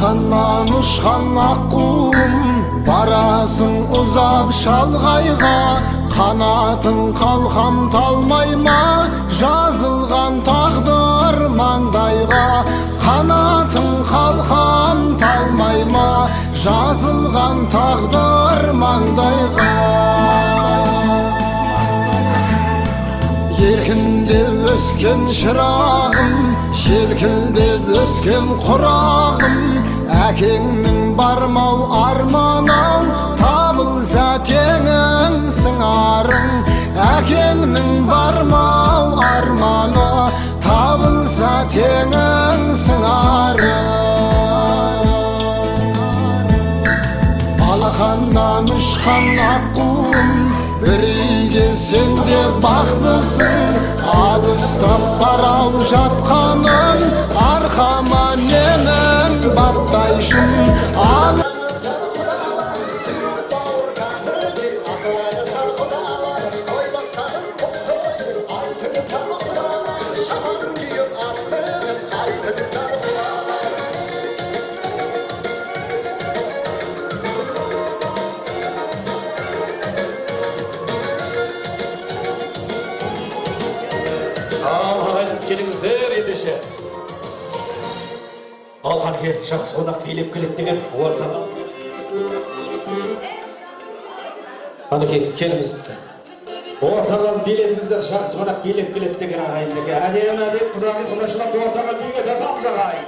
Алақаннан ұшқан аққуым, барасың ұзап шалғайға. Қанатың қалқам талмай ма, жазылған тағдыр маңдайға. Қанатың қалқам талмай ма, жазылған тағдыр маңдайға. Еркінде өскен шырағым, желкілдеп өскен құрағым. Әкеңнің бармау арманау, табылса теңің сыңарың. Әкеңнің бармау арманы, табылса теңің сыңарың. Алақаннан ұшқан аққуым, бір үйге сен де бақтысың. Алыстап барау жатқаным, арқама менің баптайшын. Келіңіздер ендеше. Ал қанке жақсы қонақ билеп келеді деген ортаға. Қанке келіңіз. Ортаға билетіңіздер, жақсы қонақ билеп келеді деген ағайындығы. Әдемі құдағыз құдашылап ортаға билет атамыз ағайын.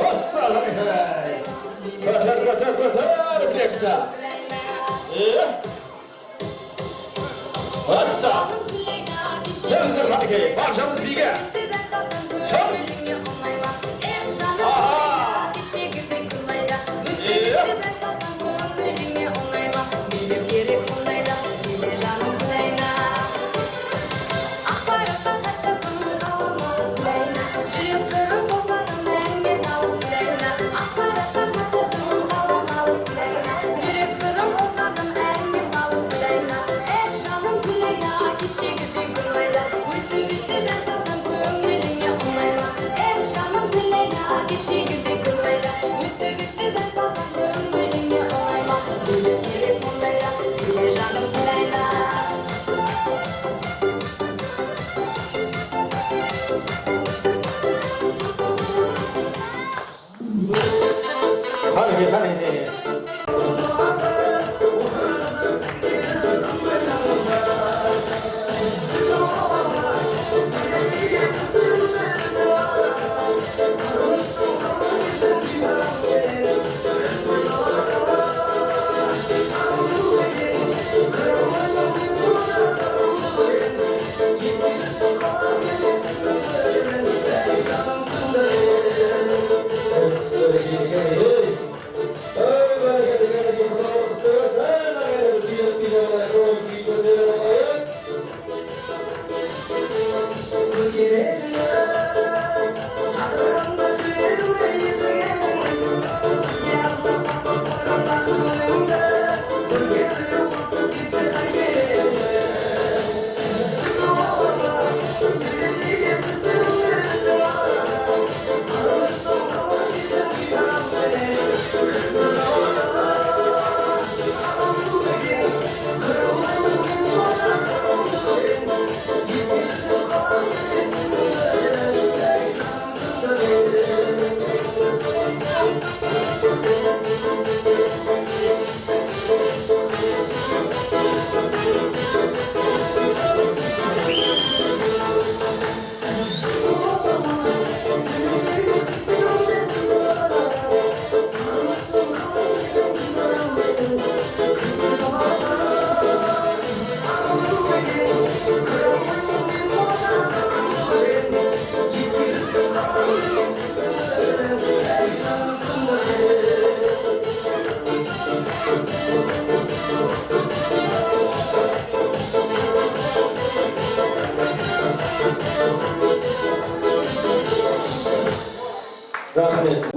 Осы ағайын. Көтер білекті. Осы. Келіңіздер қанке, баршамыз биге.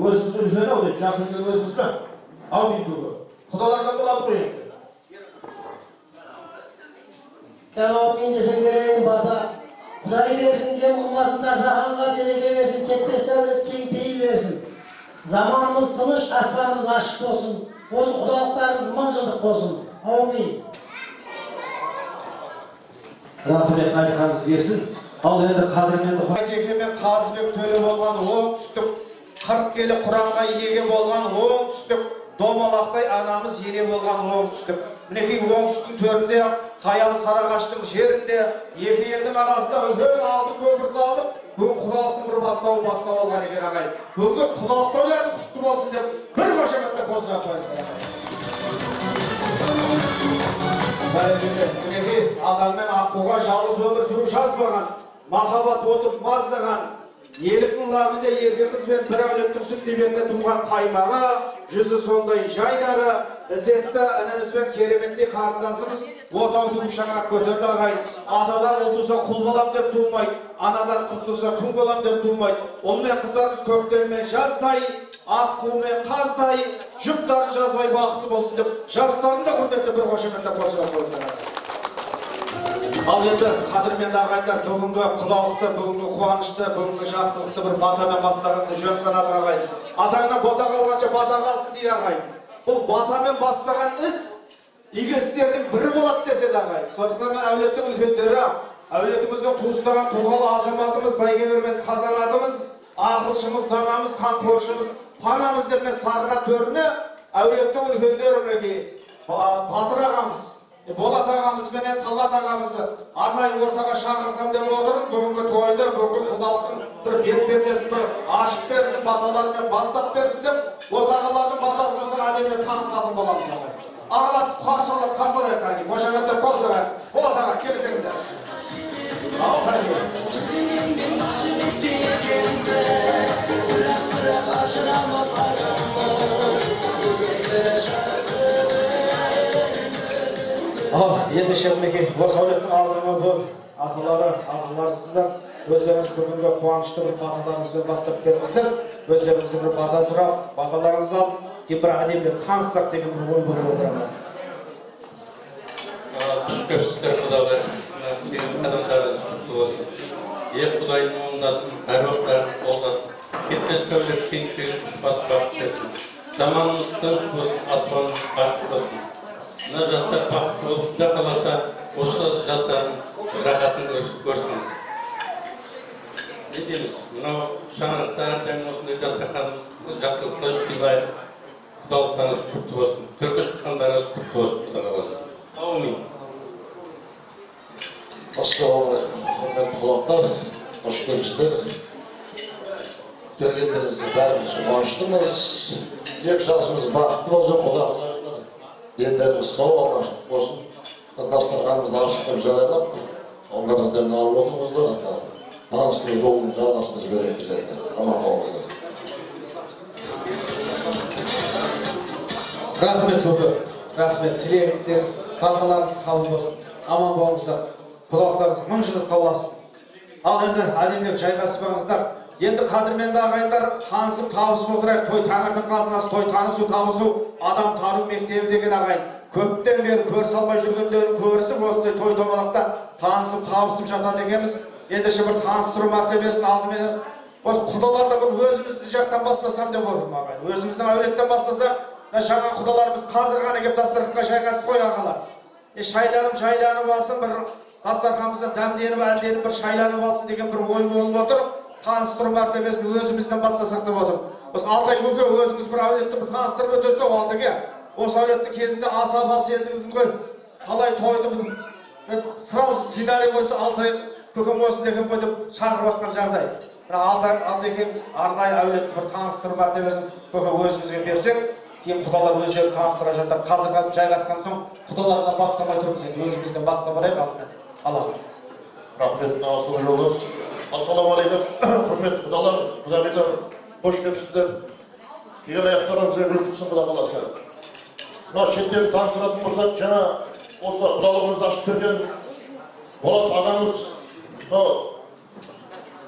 Özünüzü üzerine oluyor, çarpınca özünüzü al bir dolu. Kudalardan dolan buraya. Erop incesin gereğini bada. Kuday versin, cem olmasın da sahanla bereke versin, ketmez devlet keypeyi versin. Zamanımız tыныç, aslanımız aşık olsun. Осы құдалықтарыңыз мың жылдық болсын. Аумин. Рахмет, айтқаныңыз келсін. Ал енді қадірменді Айтеке мен Қазыбек төле болған оңтүстік 40 келі Құранға еге болған оңтүстік Домалақтай анамыз ере болған оңтүстік. Мінекей оңтүстіктің төрінде Саялы Сарағаштың жерінде екі елдің арасында үлкен алты көпір салып, бүгін құдалықтың бір бастауы болған екен ағайын. Бүгінгі құдалық тойларыңыз құтты болсын деп бір қошеметті қосыға қойсын. Мінекей адаммен аққуға жалғыз өмір сүру жазбаған, махаббат отып маздаған, еліктің лағында ерке қыз бен бір әулеттің сүт тебеніне туған қаймағы, жүзі сондай жайдары, ізетті ініміз бен кереметтей қарындасымыз отауды шаңырақ көтерді ағайын. Атадан ұл туса құл болам деп тумайды, анадан қыз туса күң болам деп тумайды. Ұл мен қыздарымыз көктем мен жаздай, аққу мен қаздай, жұптарын жазбай бақытты болсын деп, жастарын да құрметті бір қошеметті қосыға қойсын. Ал енді қадірменді ағайындар, бүгінгі құдалықты, бүгінгі қуанышты, бүгінгі жақсылықты бір батамен бастағанды жөн санады ағайын. Атаңнан бота қалғанша бата қалсын дейді ағайын. Бұл батамен бастаған іс игі істердің бірі болады деседі ағайын. Сондықтан мен әулеттің үлкендері, әулетіміздің туыстаған тұлғалы азаматымыз, бәйге бермес қазанатымыз, ақылшымыз, данамыз, қамқоршымыз, панамыз деп мен сағына төріне әулеттің үлкендері мінекей Батыр ағамыз, Болат ағамыз менен Талғат ағамызды арнайы ортаға шақырсам деп отырмын. Бүгінгі тойды, бүгінгі құдалықтың бір бет-бетесін бір ашып берсін, баталарымен бастап берсін деп, осы ағалардың батасымызын әдемі танысатын боламыз. Ағаларды қаршылап қарсылайық қайын, қошеметтер қол соғайық. Болат аға, келсеңіздер. Ал қайын. Ендеше мінекей, осы әулеттің алдыңғы көп аталары, ағаларсыздар, өздеріңіз бүгінгі қуанышты бір баталарыңызбен бастап келіңіздер, өздеріңізді бір бата сұрап, баталарыңызды алып, кейін бір әдемді таныссақ деген бір ой көріп отырамын. Шүкірсіздер құдалар, сенің қадамдарыңыз құтты болсын. Құдайдың оңдасын, әруақтарыңыз қолдасын, кетпес тәулік кеңсек бас бақыт етсін. Заманымыз тыныш болсын, аспанымыз бақыт болсын. Мына жастар бақытты болып та қаласа, осы жастардың рахатын көрсін. Не дейміз? Мынау шаңырақта әрдайым осындай дастарханымыз жақсылықта сыйлайық. Құдалықтарыңыз құтты болсын. Төрге шыққандарыңыз құтты болсын, құда қаласа. Аумин. Ассалаумағалейкум, құрметті құлақтар, қош келіпсіздер. Келгендеріңізге бәріміз қуаныштымыз. Екі жасымыз бақытты болсын, құда қаласа. Дендеріміз сау аманшылық болсын. Дастарханымызды ашық деп жариялап, онларыңыздан алып отырыңыздар. Таныстың жолын жалғасын жіберейік біздерге. Аман болыңыздар. Рахмет көпір, рахмет. Тілегіңіздеріңіз, таңғаларыңыз қабыл болсын. Аман болыңыздар. Құдалықтарыңыз мың жылдық болсын. Ал енді әдемілеп жайғасып Енді қадірменді ағайындар, танысып табысып отырайық. Той таңырдың қазынасы, той танысу, табысу, адам тару мектебі деген ағайын. Көптен бері көріс алмай жүргендерін көрісіп, осындай той домалақта танысып табысып жатады екенбіз. Ендеше бір таныстыру мәртебесін алдымен осы құдаларды бұл өзімізді жақтан бастасам деп отырмын ағайын. Өзіміздің әулеттен бастасақ, жаңа құдаларымыз қазір ғана келіп дастарханға жайғасып қой ағалар. Жайланып алсын, бір дастарханымызда дәмденіп, әлденіп бір шайланып алсын деген бір ой болып отыр. Таныстыру мәртебесін өзімізден бастасақ деп отыр. Осы Алтай көке өзіңіз бір әулетті бір таныстырып өтесіз Алтайға. Осы әулеттің кезінде аса бас елдіңіздің ғой. Қалай тойды бүгін сразу сценарий бойынша Алтай көкем осы деген ғой деп шақырып жатқан жағдай. Бірақ Алтайға арнайы әулетті бір таныстыру мәртебесін көке өзімізге берсек, кейін құдалар өздері таныстыра жатыр. Қазір жайғасқан соң құдалардан бастамай тұрмыз, өзімізден бастамайық алдымен. Алла. Рахмет, насыл жолы. Ассалаумағалейкум, құрметті құдалар, құдағилар, қош келіпсіздер. Егер аяқтарыңыз егіліп тұрсын құда қаласа. Мына шеттен таныстыратын болсақ, жаңа осы құдалығымызды ашып берген Болат ағамыз,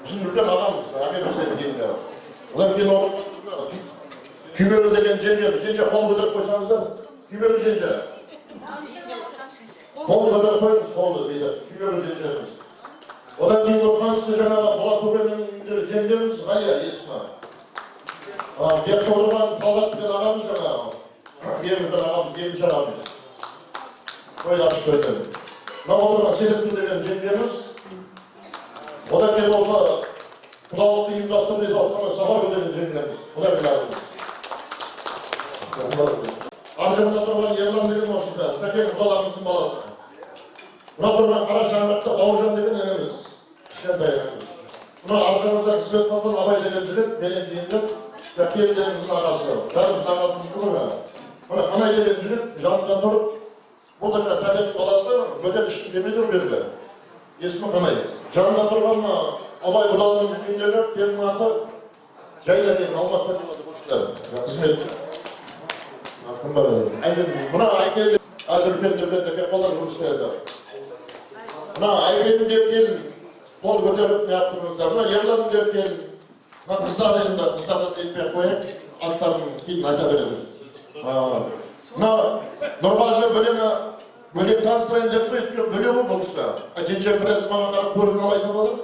біздің үлкен ағамыз, әкемізден кейінгі. Одан кейін Күймелі деген женже қол көтеріп қойсаңыздар, Күймелі женже. Қол көтеріп қойыңыз, қолды дейді, Күймелі женжеміз. Одан кейін отырған кісі жаңағы Болат көкенің жеңгеміз Ғалия есімі. Bekte olurman Talat ben ağamız жаңағы. Еміздің ağamız, еміз ağamız. Öyle açık söyledim. Mına olurman Selep'in деген жеңгеміз. Oda kelim olsa Kudağlıklı İmdastır dedi, Altana Sabar деген жеңгеміз. Oda kelim ağamız. Arjığında тұрған Ерлан деген осы да, Бәкен құдаlarımыздың баласы. Мына тұрған Қарашаңғатта Бауыржан деген енеміз. Кішкентай енеміз. Мына аржағымызда қызмет болған Абай деген жігіт, менен кейінгі Бәккелдеріміздің ағасы. Бәріміздің ағасымыз тұр ғой. Мына Қанай деген жігіт жанында тұрып, бұл да Тәтенің баласы, бөтен іштің демейді берді. Есімі Қанай. Жанында тұрған Абай құдаларымыздың үйіндегі келінің аты Жайла деген Алматыда болады бұл кісілер. Қызмет. Мына Айкелі әзіркендерге текеп балар жұмыс істеді. Мына Айкелі деп келін қол көтеріп не yaptыңыздар. Мына Ерлан деп келін. Мына қыздар енді қыздарды етпей қойып, аттарын кейін айта береміз. Мына Нұрғазы бөлек таныстырайын деп қойып, бөлегі бұл кісі. Женше біраз маған қарап көзін алайын болады.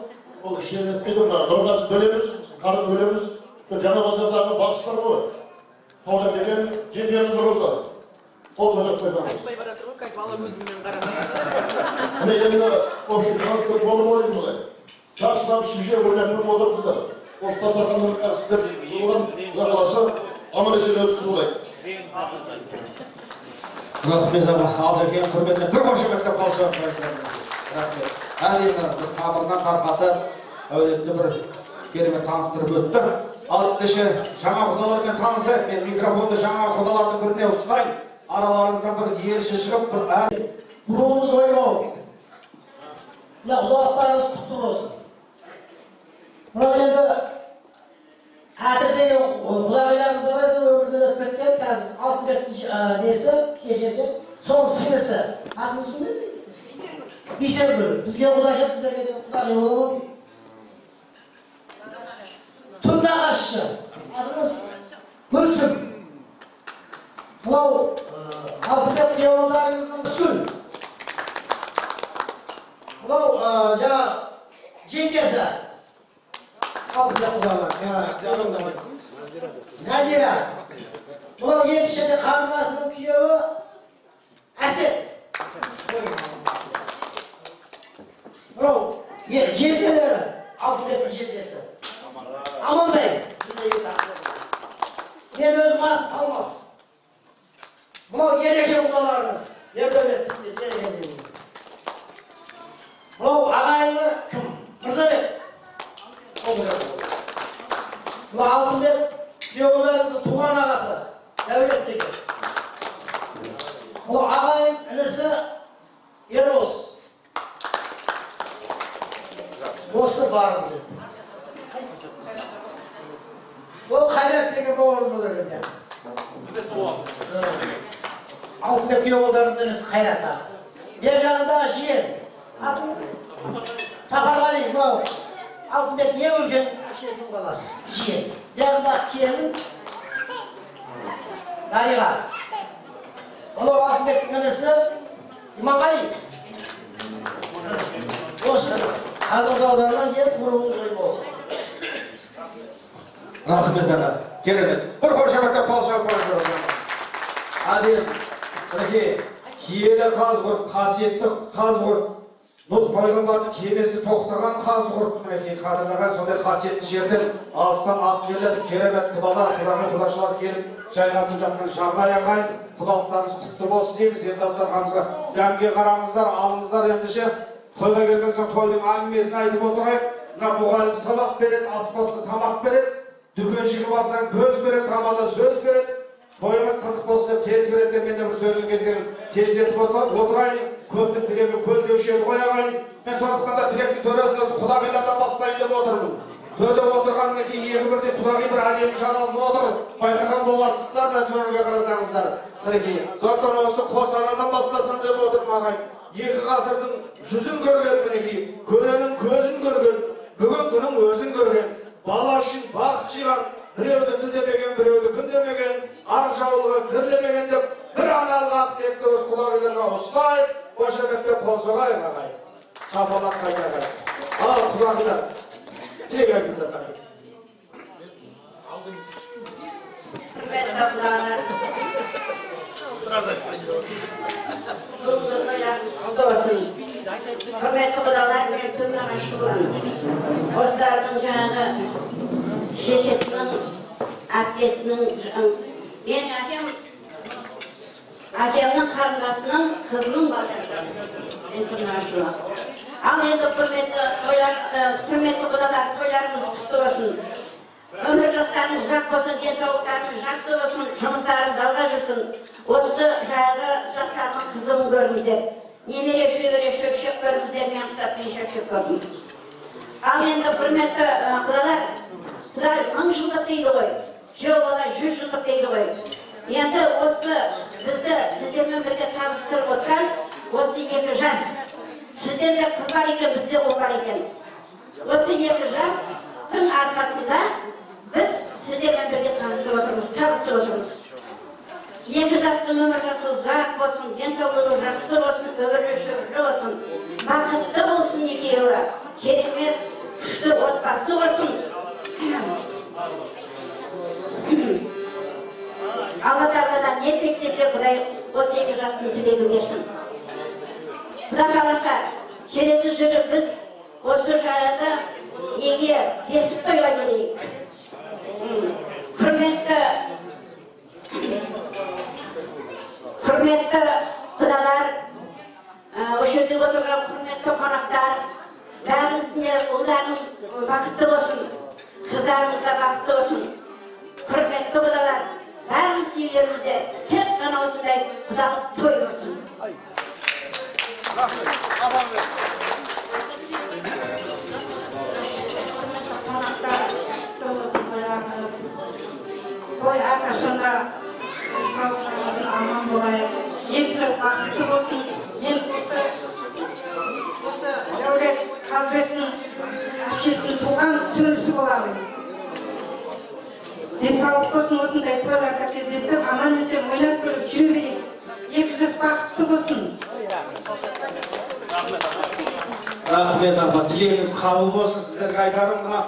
Ол іштен етпейді. Нұрғазы бөлеміз, қарын бөлеміз. Жаңа базардағы бақыстар ғой. Содан деген жеңгеміз Роза. Қол көтеріп қойсаңыз. Айтпай бара тұрып, как бала көзімен қарамай. Міне енді общий транспорт болып ойын бұлай. Шашынан шімше ойлап көріп отырмыздар. Осы Татарханның әрсіздер жылған Құда қаласа аман есен өтісі болайық. Рахмет аға, Алдекең құрметіне бір қошеметтеп қол соғыңыздар. Рахмет. Әрине бір қабырынан тарқатып, әулетті бір керемет таныстырып өтті. Ал ендеше жаңа құдалармен танысайық. Мен микрофонды жаңа құдалардың біріне ұстайын. Араларыңыздан бір елші шығып, бір Ruhumuz oynuyor. Ya kulaklarınız tuttu olsun. Buna şimdi Atır'da kulaklarınız var edi, ömrüden ötmekten kazın. 64 neyse, gecesi, son sinisi. Adınız mı dedi? Bizer bölüm. Bizge ulaşa size dedim, kulakları olur mu? Tümle aşçı. Adınız Gülsüm. Bu Altındaki yollarınızın üskün. Bu Cengiz'e. Altındaki yollar. Nazira. Bu yetişede karnasının piyovu Asit. Bu Cezeleri. Altındaki Cezesi. Aman Bey. Bizde yok. Ben özüm adım kalmaz. Bu gereken odalarınız, ne devletliktir, gereken değil. Bu ağayını kim? Mırza Bey. Bu Altınbek piyolarınızın tuğan ağası, devletteki. Bu ağayın enesi Eros. Bostu bağırınız etti. Bu Hayret'teki boğulmudur benden. Altındaki yollarınız Hayrat'a. Bir yanında şiir. Safargali, bu. Altındaki ye ülkenin şeysinin balası. Şiir. Bir yanında kiyenin Dariga. Onun altındaki kanısı İmamgali. Olsunuz. Hazır dağlarından gelip grubumuz oyunu. Rahmet ağa. Keremет. Bir koşamakta qol so'rab qo'ying. Adil. Мінекей, киелі қазғұрт, қасиетті қазғұрт, Нұх пайғамбардың кемесі тоқтаған қазғұрт, мінекей қадірлаған сондай қасиетті жерден алыстан ат келеді, керемет құдалар, құдағай құдашылар келіп жайғасып жатқан жағдай ағайын, құдалықтарыңыз құтты болсын дейміз. Енді дастарханымызға дәмге қараңыздар, алыңыздар. Ендеше тойға келген соң тойдың әңгімесін айтып отырайық. Мына мұғалім сабақ береді, аспазшы тамақ береді, дүкеншіге барсаң көз береді, тамада сөз береді. Тойымыз қызық болсын деп тез береді, мен де бір сөзін тездетіп отырайын. Көптің тілегі көл деуші еді ғой ағайын. Мен сондықтан да тілектің төресін осы құдағилардан бастайын деп отырмын. Төрде отырғаннан кейін екі бірдей құдағи бір әдемі жанасып отыр. Байқаған боларсыздар, мен төрге қарасаңыздар. Мінекей, сондықтан осы қос анадан бастасам деп отырмын ағайын. Екі ғасырдың жүзін көрген, мінекей, көренің көзін көрген, бүгін күнің өзін көрген. Бала үшін бақыт жиған, біреуді тілдемеген, біреуді күндемеген, арық жаулығы кірлемеген деп бір аналық ақтекті өз құдағиларға ұстайып, қошеметтеп қол соғайық ағайын. Шапалақ қайта. Ал құдағилар, тілек айтыңыздар. hürmetli ablalar. Olsun. Hürmetli ablalar, ben tümleme şulan. Ostar'ın canı, şeşesinin, abdesinin, ben Adem'nin karındasının kızının bakırdı. Ben tümleme şulan. Al endi hürmetli kudalar, toylarımız kutlu olsun. Ömür yaşlarımız uzak olsun, dentallıklarımız жақсы olsun, жұмыстарымыз алға жүрсін. Осы жайлы жастардың қызығын көріңіздер. Немере шөбере шөпшек көріңіздер, мен құсаппен шөпшек көрдім. Ал енді құрметті құдалар, құдай 1000 жылдық дейді ғой, жоқ олай 100 жылдық дейді ғой. Енді осы бізді сіздермен бірге табыстырып отырған осы екі жас. Сіздерде қыз бар екен, бізде ұл бар екен. Осы екі жастың арқасында біз сіздермен бірге табыстырып отырмыз. Екі жастың өмір жасы ұзақ болсын, денсаулығы жақсы болсын, өмірлі шөбірлі болсын, бақытты болсын екеуі, керемет, күшті отбасы болсын. Алла тағаладан не тілектесе, Құдай осы екі жастың тілегін берсін. Құда қаласа, келесі жылы біз осы жайлы неге бесік тойға келейік. Құрметті құдалар, осы жерде отырған құрметті қонақтар, бәрімізде ұлдарымыз бақытты болсын, қыздарымыз да бақытты болсын. Құрметті құдалар, бәріміз үйлерімізде тек қана осындай құдалық той болсын. Той arkasında kavuşamazın aman dolayı. Hepsi baqıtlı olsun. Hem осы Дәулет Қалбектің әкесінің туған сіңлісі боламын. Денсаулық болсын, осындай тойларда кездесіп, аман есен ойнап көріп жүре берейік. Екі жас бақытты болсын. Рахмет апа, тілегіңіз қабыл болсын. Сіздерге айтарым мына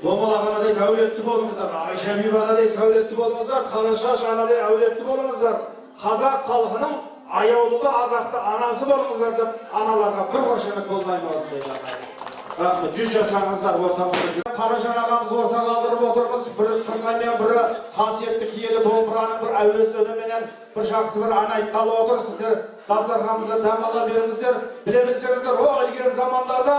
Домалақ анадай әулетті болыңыздар, Айша биби анадай сәулетті болыңыздар, Қалашаш анадай әулетті болыңыздар. Қазақ халқының аяулы ардақты анасы болыңыздар деп аналарға бір қошемет болмаймын осындай. Рахмет, 100 жасаңыздар ортамызда жүр. Қаражан ағамыз ортаға алдырып отырмыз. Бірі сырғаймен, бірі қасиетті киелі домбыраның бір әуез үніменен бір жақсы бір ән айтқалы отыр. Сіздер дастарханымызда дәм ала беріңіздер. Біле білсеңіздер, о ілгері замандарда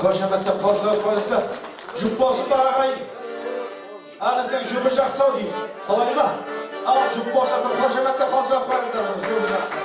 қошаметті қосып қойыңыздар. Жұп болсын ба ағайын. Ана сен жұбы жақсы ау деймін. Солай ма? Ал жұп болса бір қошаметті қосып қойыңыздар. Жұбы жақсы.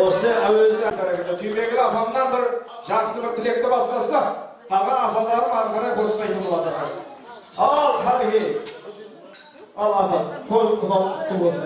Осыны әуезі әрекеті түймегілі апамнан бір жақсы бір тілекті бастаса, қалған апаларым арқарай босынайтын болады. Ал тарихи, ал апа, той құдалық құтты болсын.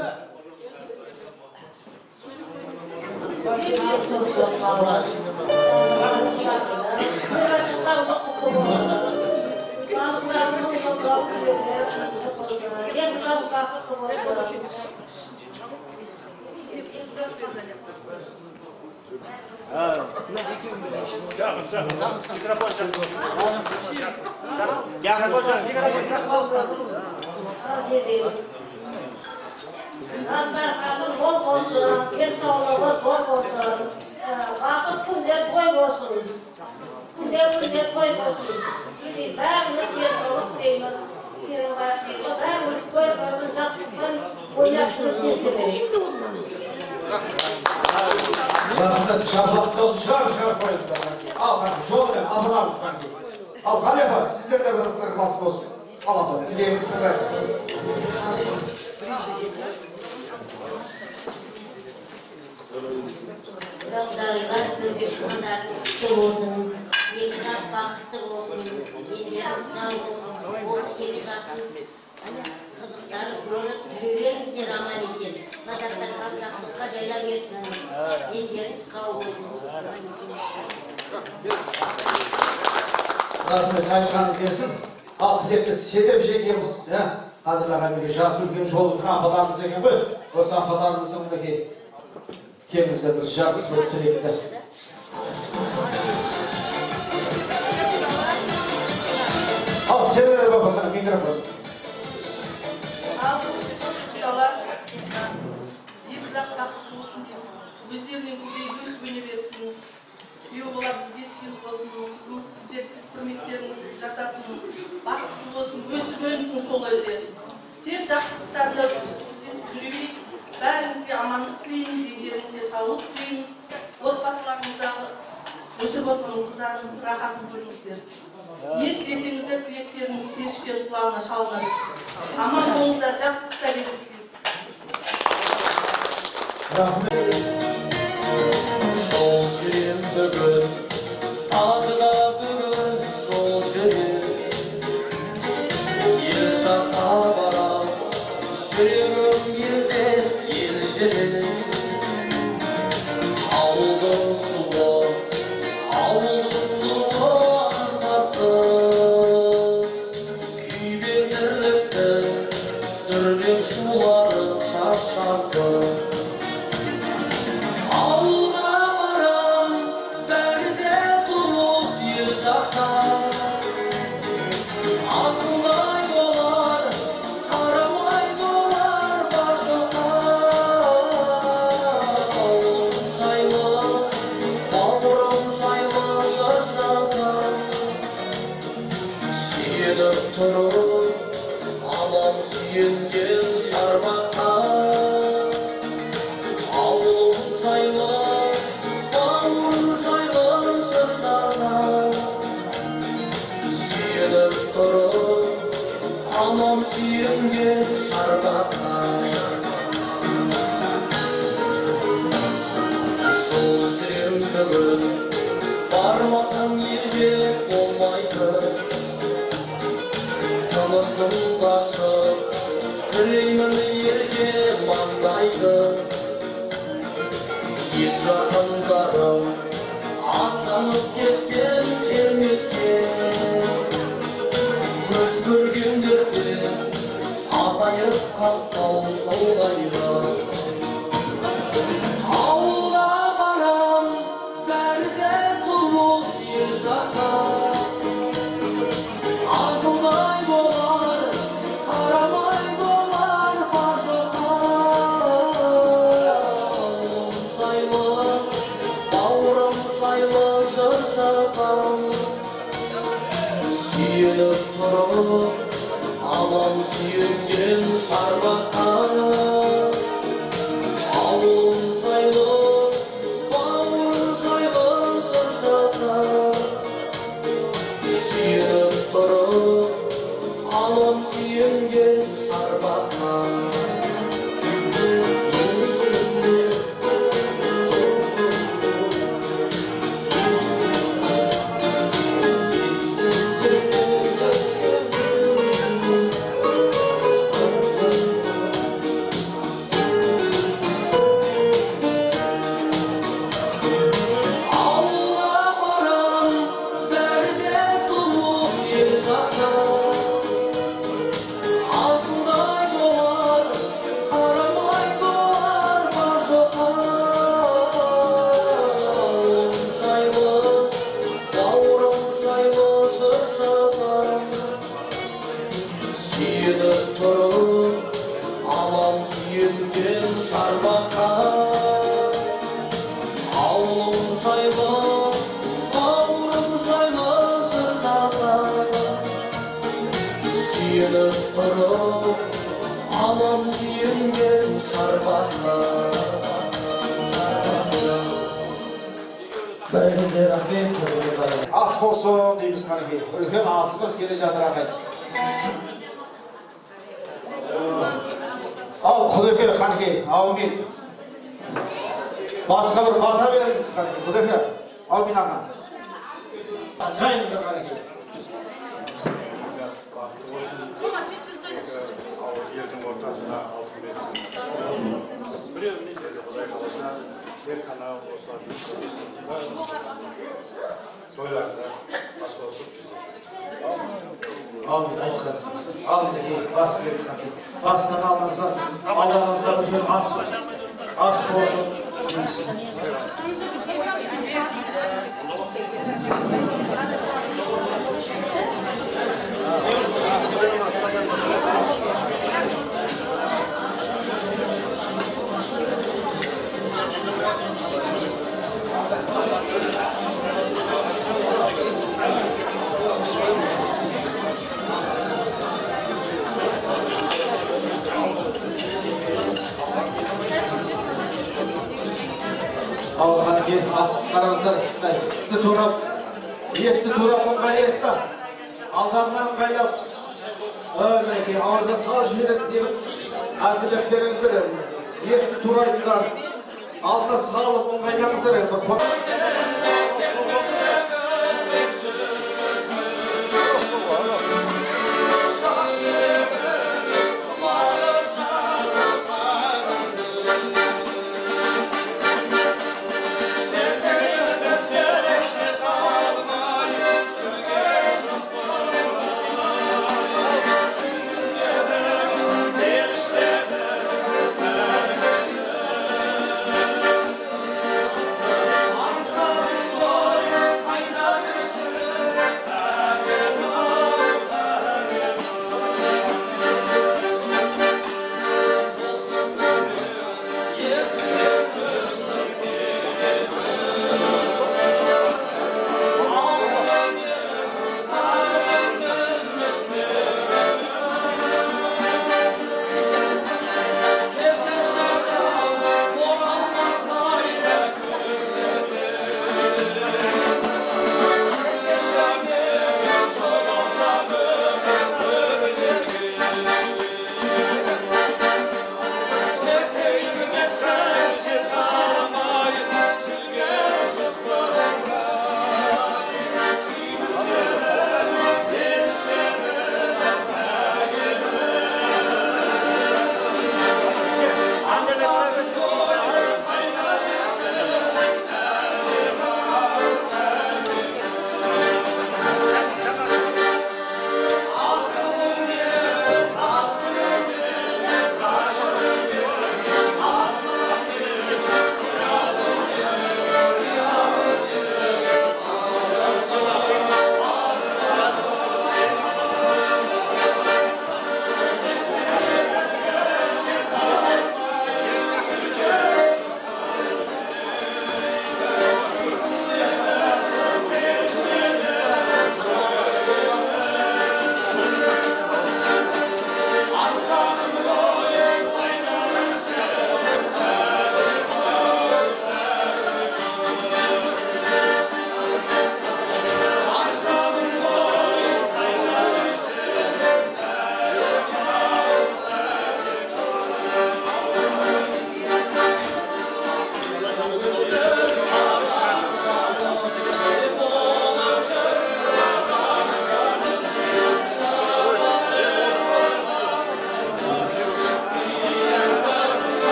Dastарханымыз бol болсын, денсаулығымыз бol болсын, бақыт күндер той болсын, күндер той болсын. Бәріміз денсаулық тілеймін, бәріміз той болсын, жақсылықпен ойнақшылық десеміз. Шапақты шығарып қойыңыздар. Ал қанша, жолмен апаларымыз қанша. Ал қалепа, сіздер де бір ыстық ықылас болсын. Ал апа, тілегіңізді бәрі. Құдағилар төрге шыққандарың құтты болсын, екі жас бақытты болсын, денелеріңіз сау болсын, осы екі жастың қызықтары көріп жүреріңіздер аман есен, назардан жақсылыққа жайла берсін, денелеріңіз сау болсын. Рахмет, айтқаныңыз келсін. Ал тілекті Седеп жеңгеміз, қадірлаған жасы үлкен жол үлкен апаларымыз екен ғой. Осы апаларымыздың мінекей кемізді бір жақсы бір тілекті. Ал сендер бабасына микрофон. Құдалар, екі жас бақытты болсын деп, өздерінен көбейіп өсіп өне берсін. Күйеу бала бізге сыйлық болсын, қызымыз сіздерді құрметтеріңіз жасасын, бақытты болсын, өсіп өнсін сол өлде. Тек жақсылықтарында жүздесіп жүре берейік. Бәріңізге амандық тілейміз, денелеріңізге саулық тілейміз. жандарыңыздың рахатын көріңіздер. Не тілесеңіздер тілектеріңіз періштенің құлағына шалына берсін. Аман болыңыздар, жақсылықта кездесейік. Sol şirin bugün, adı da bugün sol şirin. Yel şarta varam, şirin yerde yel şirin. Aldım suda, aldım duva sattı. Küybirdirlikte, dürbün suları şarşardı. Anam suyungen şarbakta Avlum sayla, bağım sayla sırsaza Suyunub durup, anam suyungen şarbakta Sol şirin bugün, barmasam yerge olmaydı Tanısın taşıp, тілеймін ерге маңдайды Ет жақындарым, аттанып кеткен келмеске Көз көргендерде, азайып қаптал солғайды Ауылға барам, бәрі де туыс ел жақта Ақылдай болар, қарамай болар бар жоққа Жайлы, бауырым жайлы жыр жазам Сүйеніп тұрып, анам сүйенген шарбаққа Ауылым жайлы, бауырым жайлы жыр жазам Suyunub durup, anam suyungen şarbaqqa Suyunub turup, anam suyungen şarbaqqa Avlum jaylı, baurum jaylı jır жазам Suyunub turup, anam suyungen şarbaqqa Bәрекелді рахмет, Ас болсын дейміз қанекей. Үлкен асымыз келе жатыр ағай. Ал Құдеке қанекей, аумин. Басқа бір бата беріңіз қанекей. Құдеке, аумин аға. Жайыңыздар қанекей. Елдің ортасына алтын берсін. Біреуіне жерде Құдай қаласа, тек қана осы тойларда басылып Amin, amin, bas verin. Bastan almazsa, Allah'ınızda bütün as olsun. Allah'a bir asıp karanızlar. Turap Yetti turapın kayıtta. Aldandan kaylap. Örneğin ağzı sal jüret deyip azileklerinizi yetti turaydılar. Alta sağlıp ыңғайлаңыздар енді.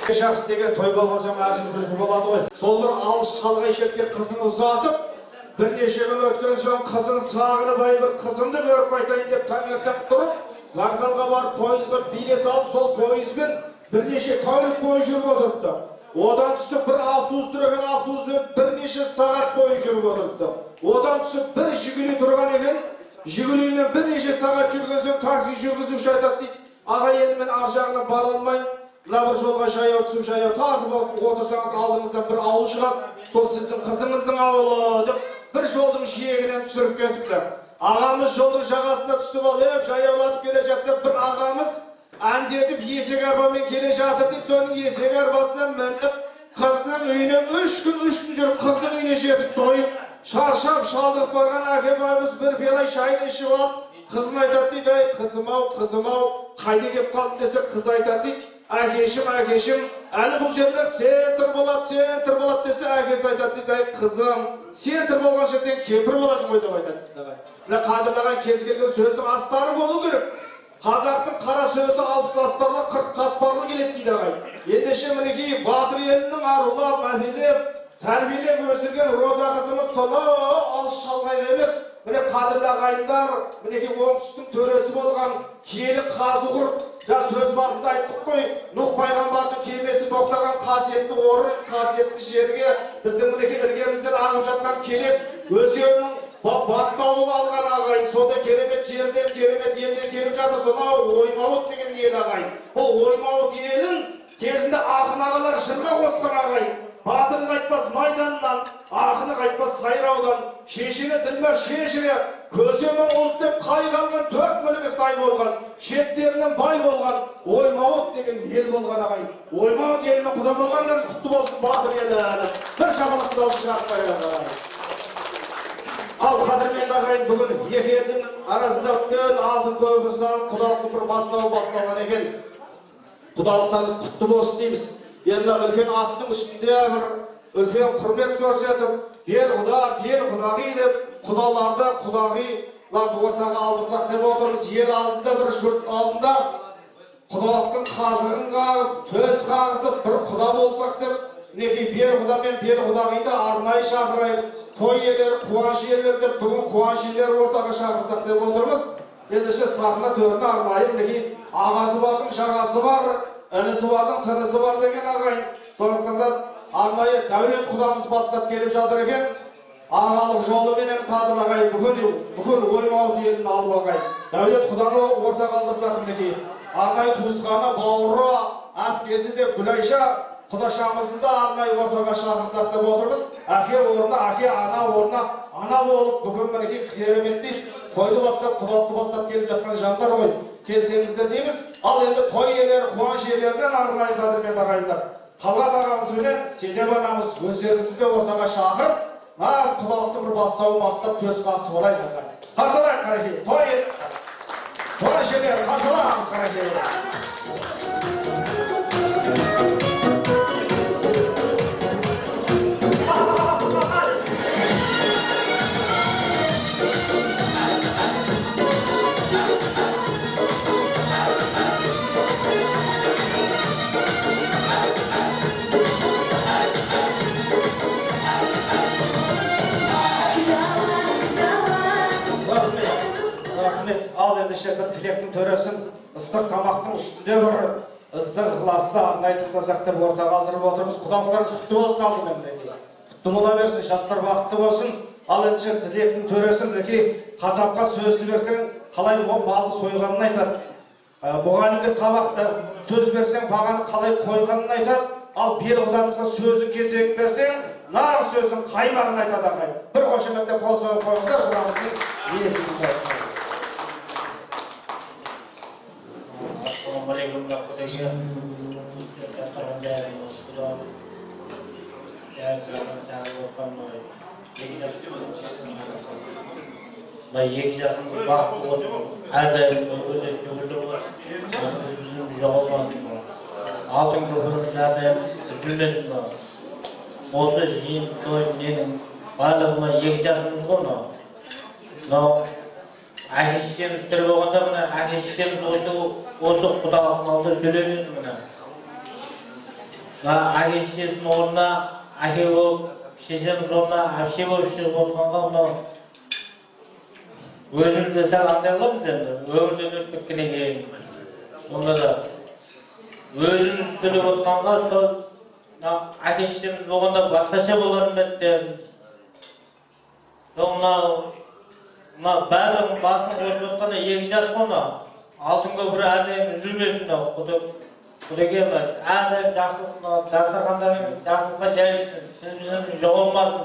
Жақсы деген той болған соң әзіл күлкі болады ғой. Сол бір алыс шалғай шетке қызын ұзатып, бірнеше күн өткен соң қызын сағынып, ай бір қызымды көріп қайтайын деп таңертең тұрып, вокзалға барып пойызға билет алып, сол пойызбен бірнеше тәулік бойы жүріп отырыпты. Одан түсіп бір автобус тұрған автобуспен бірнеше сағат бойы жүріп отырыпты. Одан түсіп бір Жигули тұрған екен, Жигулимен бірнеше сағат жүрген соң такси жүргізуші айтады дейді, аға енді мен ар жағына бара алмаймын. Мына бір жолға жаяу түсіп жаяу тартып отырсаңыз алдыңыздан бір ауыл шығады, сол сіздің қызыңыздың ауылы деп бір жолдың жиегінен түсіріп кетіпті. Ағамыз жолдың жағасына түсіп алып жаяулатып келе жатса, бір ағамыз әндетіп есек арбамен келе жатыр дейді, соның есек арбасынан мініп қызының үйіне 3 күн жүріп қыздың үйіне жетіп тойып шаршап шалдырып барған әке байымыз бір пиала шайды ішіп алып қызын айтады дейді, ай қызым-ау қайда келіп қалдың десе, қыз айтады дейді, әкешім, әлі бұл жерлер центр болады десе, әкесі айтады дейді, ай қызым, центр болғанша сен кемпір боласың ғой деп айтады. Мына қадірлаған кез келген сөздің астары болу керек. Қазақтың қара сөзі 60 астарлы 40 қатпарлы келеді дейді ағай. Ендеше мінекей батыр елінің арулап, мәпелеп, тәрбиелеп өсірген Роза қызымыз сонау алыс шалғайда емес, міне қадірлі ағайындар, мінекей оңтүстіктің төресі болған киелі Қазығұрт, сөз басында айттық қой, Нұх пайғамбардың кемесі тоқтаған қасиетті орын, қасиетті жерге біздің мінекей іргемізден ағып жатқан келес өзеннің бастауын алған ағайын, сонда керемет жерден, керемет елден келіп жатыр, сонау Оймауыт деген ел ағайын. Бұл Оймауыт елін кезінде ақын ағалар жырға қосқан ағайын. Батыры қайтпас майданнан, ақыны қайтпас сайраудан, шешені ділмәс шешіне, көсемін ұлт деп қайғанған 4 мүлігі сай болған, шеттерінен бай болған, Оймауыт деген ел болған ағайын. Оймауыт елінің құда болғандарыңыз құтты болсын батыр елі. Бір шапалақ дауыс шығарып ағайын. Ал қадірменді ағайын, бүгін екі елдің арасында үлкен алтын көпірсінен құдалықтың бір басталған екен. Құдалықтарыңыз құтты болсын дейміз. Енді үлкен астың үстінде бір үлкен құрмет көрсетіп, бел құдағи деп, құдаларды, құдағиларды ортаға алдырсақ деп отырмыз. Ел алдында, бір жұрт алдында құдалықтың қазығын қағып, төс қағысып, бір құда болсақ деп, мінекей бел құда мен бел құдағиды арнайы шақырайық. Той иелері, қуаныш иелері деп, бүгін қуаныш иелері ортаға шақырсақ деп отырмыз. Ендеше сахна төріне арнайы мінекей ағасы бардың жағасы бар, інісі бардың тынысы бар деген ағайын. Сондықтан да арнайы дәулет құдамыз бастап келіп жатыр екен. Ағалық жолыменен қадірлі ағайын, бүкіл Оймауыт елін алып ағайын. Дәулет құданы ортаға алдырсақ мінекей арнайы туысқаны, бауыры, әпкесі деп Гүлайша құдашамызды да арнайы ортаға шақырсақ деп отырмыз. Әке орнына әке, ана орнына ана болып бүгін мінекей кереметтей тойды бастап, құдалықты бастап келіп жатқан жандар ғой. Келсеңіздер дейміз. Ал енді той иелері, қуаныш иелерінен арнайы қадірменді ағайындар. Талғат ағамызбенен Седеп анамыз өздеріңізді де ортаға шақырып, нағыз құдалықтың бір бастауын бастап төс қасы болайық. Қарсылайық қарекей. Той қуаныш иелері қарсылайық қарекей. Ал ендеше бір тілектің төресін ыстық тамақтың үстінде бір ыстық ықыласты арнайы тыңдасақ деп ортаға алдырып отырмыз. Құдалықтарыңыз құтты болсын алдымен мінекей. Құтты бола берсін, жастар бақытты болсын. Ал ендеше тілектің төресін мінекей қасапқа сөзді берсең қалай малды сойғанын айтады. Мұғалімге сабақта сөз берсең бағаны қалай қойғанын айтады. Ал бел құдамызға сөздің кезегін берсең нағыз сөздің қаймағын айтады ағайын. Бір қошеметтеп қол соғып қойыңыздар, құдамыздың ниетін қойыңыздар. Assalamualaikum warahmatullahi wabarakatuh. Екі жасымыз бақытты болсын, әрдайым өте сөгілді болсын, біздің жоғалмасын. Алтын көпіріміз әрдайым үзілмесін. Осы жиын той менің барлығыма екі жасымыз ғой. Әке-шешеміз тірі болғанда мына әке-шешеміз осы құдалықтың алдында сөйлемеді мына. Әке-шешесінің орнына әке болып, шешеміз орнына әпше болып шығып отырғанға мынау өзімізде сәл андай қыламыз енді, өмірден өтіп кеткеннен кейін. Онда да өзіміз сөйлеп отырғанға сол әке-шешеміз болғанда басқаша боларын ба деп. Мынау бәрінің басын қосып отқанда 2 жас қона. Алтын көпірі әрдайым үзілмесін Құдеге әрдайым дастархандарың жақсылыққа жайылсын, сіз біздің жоғалмасын.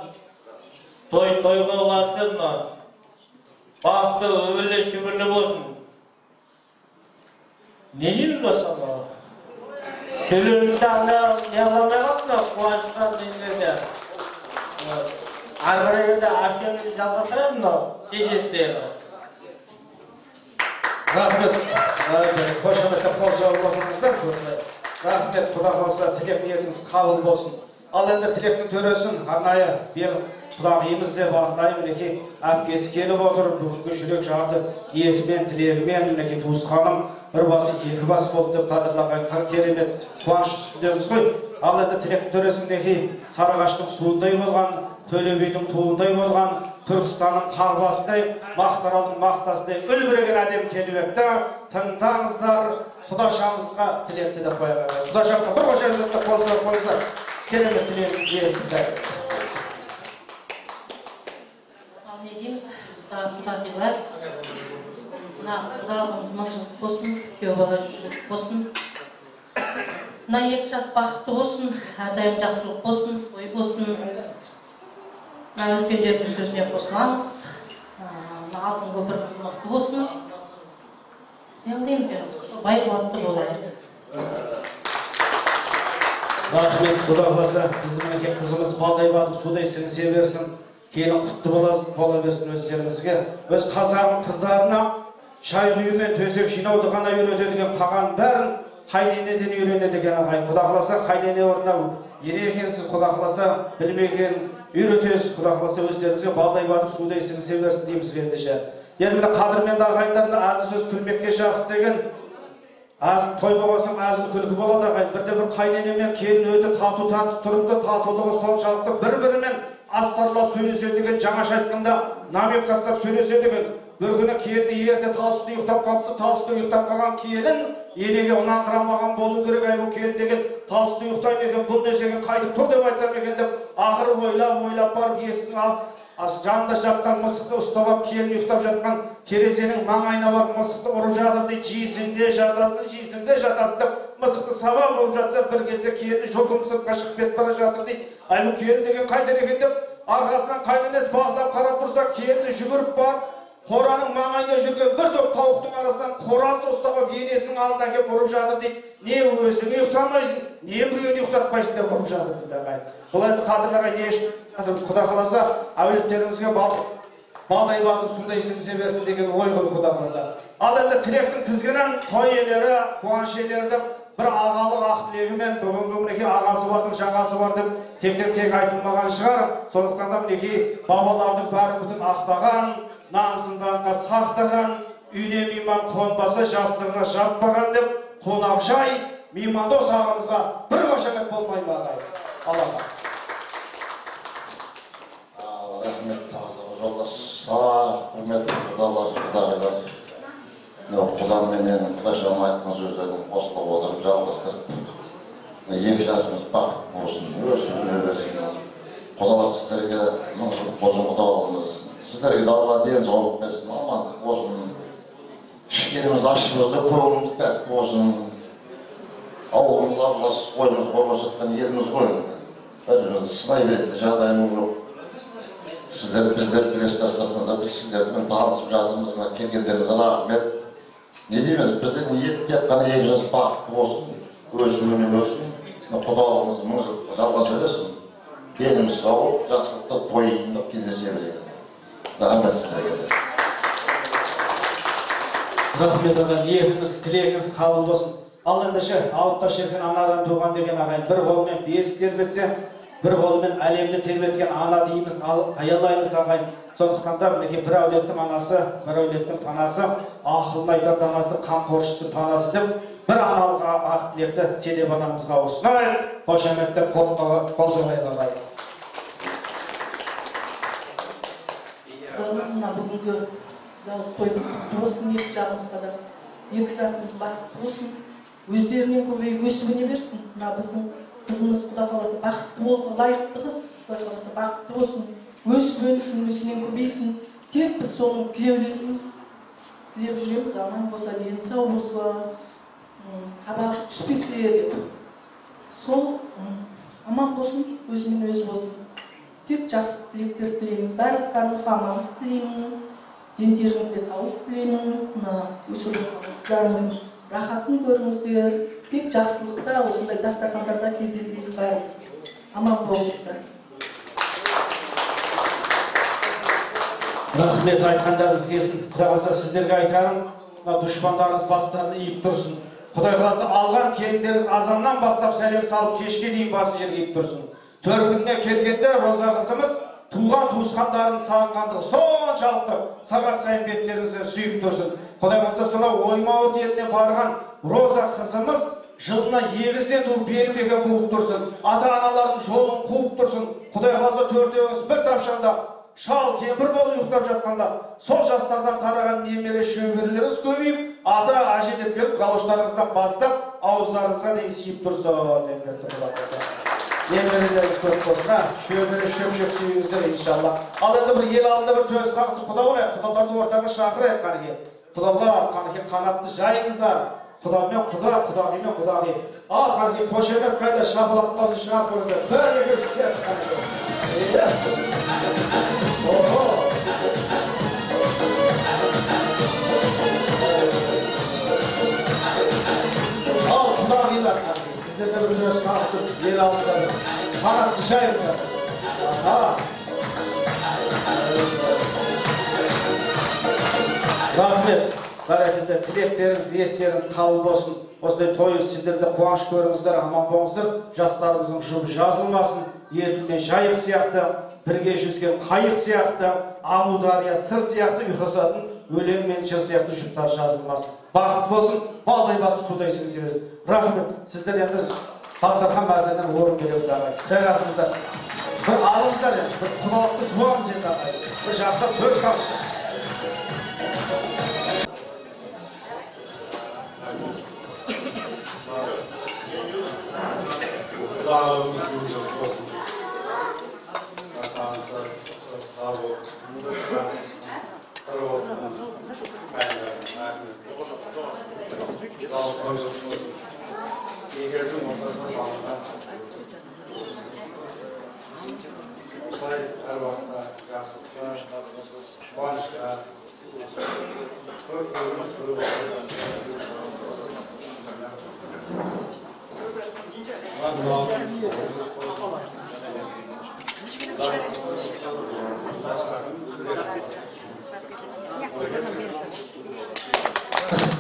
Тойға ұласын, бақытты, өбілі, шүбірлі болсын. Не дейміз басқанда? Сөйлерімізді неғыламай қалдың, қуаныштан дейіндерде. Арғарайында әпшемізді жалғастырады, шешесі. Рахмет. Қошаметті қол жауып отырыңыздар. Рахмет, Құда қаласа тілек ниетіңіз қабыл болсын. Ал енді тілектің төресін арнайы беріп құдағиымыз деп арнайы мінекей әпкесі келіп отыр. Бүгінгі жүрек жарды ниетімен, тілегімен мінекей туысқаным бір басы екі бас болды деп қадірлаған керемет қуаныш үстіндеміз ғой. Ал енді тілектің төресін мінекей Сарыағаштың суындай болған, Төле бидің туындай болған, Түркістанның қарбасындай, Мақтаралдың мақтасындай үлбіреген әдем келбетті тыңдаңыздар, Құдашамызға тілекті де қояға. Құдашамызға бір қошамызды қойыңыздар. Керемет тілегін еректі. Ал не дейміз, құдағилар, құдағымыз мың жыл болсын, күйеу бала жүріп болсын. 2 жас бақытты болсын, әрдайым жақсылық болсын, ой болсын. Үлкендердің сөзіне қосыламыз. Алтын көпіріміз мықты болсын. Бай қуатты болады. Рахмет, Құда қаласа, біздің қызымыз балдай батып судай сіңісе берсін. Келін құтты бола берсін өздеріңізге. Өз қазағының қыздарына шай құю мен төсек жинауды ғана үйретеді қаған бәрін қайненеден үйренеді екен ағайын. Құда қаласа, қайнене орнына ене екенсіз, Құда қаласа, білмеген үйретесіз. Құда қаласа, өздеріңізге балдай батып судай сіңісе берсін дейміз ендеше. Енді қадірменді ағайындарына әзі сөз күлмекке жақсы деген той болғасын әзіл күлкі болады ағайын. Бірде бір қайнене мен келін өте тату тұрымды, татулығы соншалықты бір-бірімен астарлап сөйлеседі деген, жаңаша айтқанда намек тастап сөйлеседі деген. Бір күні келіні ерте талысты ұйықтап қапты, талысты ұйықтап қалған келін енеге ұнаңқырамаған болу керек, бұл келін деген талысты ұйықтаймын екен, бұл несеген қайтып тұр деп айтсам екен деп, ақыры ойлап барып есінің жанында жатқан мысықты ұстап алып, келін ұйықтап жатқан терезенің маңайына барып мысықты ұрып жатыр дейді, жейсің де жатасың деп мысықты сабап ұрып жатса, бір кезде келіні жұлқын сыртқа шығып кетіп бара жатыр дейді. Бұл келін деген қайтер екен деп, арқасынан қайненесі бағдап қарап тұрса, келіні жүгіріп барып, қораның маңайында жүрген бір топ тауықтың арасынан қоразды ұстап алып, енесінің алдына келіп ұрып жатыр дейді. Не өзің ұйықтамайсың, не біреуін ұйықтатпайсың деп ұрып жатыр дейді ағайын. Бұл енді қадірлі ағайын не үшін Құда қаласа, әулеттеріңізге балдай батып судай сіңісе берсін деген ой ғой Құда қаласа. Ал енді тілектің тізгінін той иелері, қуаныш иелері деп бір ағалық ақ тілегімен бүгінгі мінекей ағасы бардың жаңасы бар деп тек айтылмаған шығар. Сондықтан да мінекей бабалардың бәрі бүтін ақтаған, намысындағанға сақтаған, үйне мейман қонбаса жастығына жатпаған деп қонақжай меймандос ағамызға бір қошемет болмай ма ағайын? Аллаға. Рахмет, жолдас. Құрметті құдағилар. Құдаменен Құдашам айтқан сөздерін қосылып отырып жалғастырып, 2 жасымыз бақыт болсын, өсіп өбесін. Құдалар сіздерге мұңғылық болсын, құдаларымыз. Сіздерге де Алла денсаулық берсін, амандық болсын. Ішкеніміз ашымызды, көңіліміз тәтті болсын. Ауылымыз Аллас ойымыз болып жатқан еліміз ғой. Бірімізді сынай беретін жағдайымыз жоқ. Сіздер біздер білесіздеріңізді, біз сіздермен танысып жатырмыз, келгендеріңізге рахмет. Не дейміз, біздің ниет тек қана 2 жас бақытты болсын, өсіп-өне өсін, құдалығымыз мың жыл жалғаса берсін. Еліміз сау, жақсылықта тойында кездесе береді. Рахмет сіздерге. Рахмет ағайын, ниетіңіз, тілегіңіз қабыл болсын. Ал ендеше, алыпта шіркін анадан туған деген ағайын, бір қолымен бесік тербетсе, бір қолымен әлемді тербеткен ана дейміз, аялаймыз ағайын. Сондықтан да мінекей бір әулеттің анасы, бір әулеттің панасы, ақылын айтар данасы, қамқоршысы панасы деп бір аналық ақ тілекті Седеп анамызға ұсынайық. Қошеметті қол соғайық ағайын. Мына бүгінгі тойымыздың болсын, екі жағымызға да, екі жасымыз бақытты болсын, өздерінен көбейіп өсуіне берсін. Мына біздің қызымыз Құда қаласа бақытты болып, лайықты қыз, Құда қаласа бақытты болсын, өсіп-өнсін, өсінен көбейсін. Тек біз соның тілеулесіміз, тілеп жүреміз, аман болса, дені сау болса, қабағы түспесе деп. Сол аман болсын, өзімен өзі болсын. Тек жақсы тілектер тілейміз. Барлықтарыңызға амандық тілеймін. Дендеріңізге саулық тілеймін. Өсірушілеріңіздің рахатын көріңіздер. Тек жақсылықта, осындай дастархандарда кездесейік бәріміз. Аман болыңыздар. Рахмет, айтқандарыңыз келсін. Құдай қаласа сіздерге айтарым, дұшпандарыңыз бастарын иіп тұрсын. Құдай қаласа алған келіндеріңіз азаннан бастап сәлем салып, кешке дейін басы жерге иіп тұрсын. Төркініне келгенде Роза қызымыз туған туысқандарын сағынғандығы соншалықты сағат сайын беттеріңізді сүйіп тұрсын. Құдай қаласа сонау Оймауыт еліне барған Роза қызымыз жылына егізден туып бермеген болып тұрсын. Ата-аналардың жолын қуып тұрсын. Құдай қаласа төртеуіңіз бір тамшанда шал кемпір болып ұйықтап жатқанда сол жастардан тараған немере шөберелеріңіз көбейіп, ата әже деп келіп галоштарыңыздан бастап ауыздарыңызға дейін сүйіп тұрсын. Немерелеріңіз көп болсын, шөбере шөп-шөп сүйіңіздер иншалла. Ал енді бір ел алдында бір төс қағысы құда болайық, құдаларды ортаға шақырайық қанеке. Құдалар қанеке қанатты жайыңыздар. Құдамен құда, құдағимен құдағи. Ал қанеке қошемет қайда шапалақтарын шығарып көріңіздер. Бір екеу кет қанеке. Ал құдағилар қанеке. Сіздерде бір төс қағысы ел алдында қанатты жайыңыздар. Рахмет. Бәрекелді, тілектеріңіз, ниеттеріңіз қабыл болсын. Осындай тойы сіздерді қуаныш көріңіздер, аман болыңыздар. Жастарымыздың жұбы жазылмасын. Еділмен жайық сияқты, бірге жүзген қайық сияқты, Амудария сыр сияқты ұйқасатын өлең мен жыр сияқты жұптар жазылмасын. Бақыт болсын, балдай бақыт судай сіңсеңіз. Рахмет. Сіздер енді дастархан мәзірінен орын береміз ағай. Жайғасыңыздар. Bir alınızlar ya, bir kumalıklı жуамыз енді ағай. Bir жастар төс қағысы. Her vakta yaxşılıqlar, quvonchlar, ko'p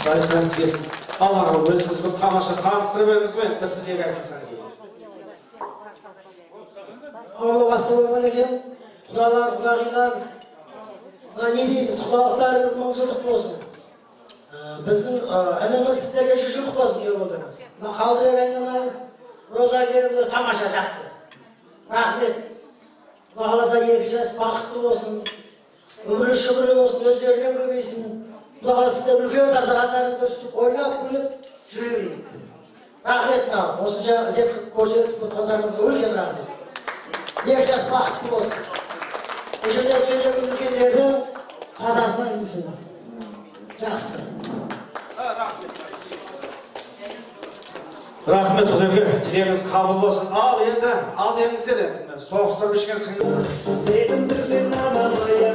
Barikаңыз келсін. Аллаға өзімізді тамаша таныстырып едіңіз ғой, бір тілек айтыңыздар. Ассалаумағалейкум. Құдалар, құдағилар. Не дейміз, құдалықтарыңыз мың жылдық болсын. Біздің ініміз сіздерге 100 жылдық болсын, ие болдыңыз. Қалдыбек айналайын, Роза келімді тамаша жақсы. Рахмет. Құда қаласа 2 жас бақытты болсын. Өмірі шүбірі болсын, өздерінен көбейсін. Құда қаласа сіздер үлкен тажағаттарыңызды үстіп ойнап, күліп жүре берейік. Рахмет. Осынша ізет көрсетіп отырғандарыңызға үлкен рахмет. 2 жас бақытты болсын. Бұл жерде сөйлеген үлкендердің қадасына інсін. Жақсы. Рахмет, құдеке, тілегіңіз қабыл болсын. Ал енді, ал деңіздер, соғыстырып ішкен сіңді. Дедім бірден амалая,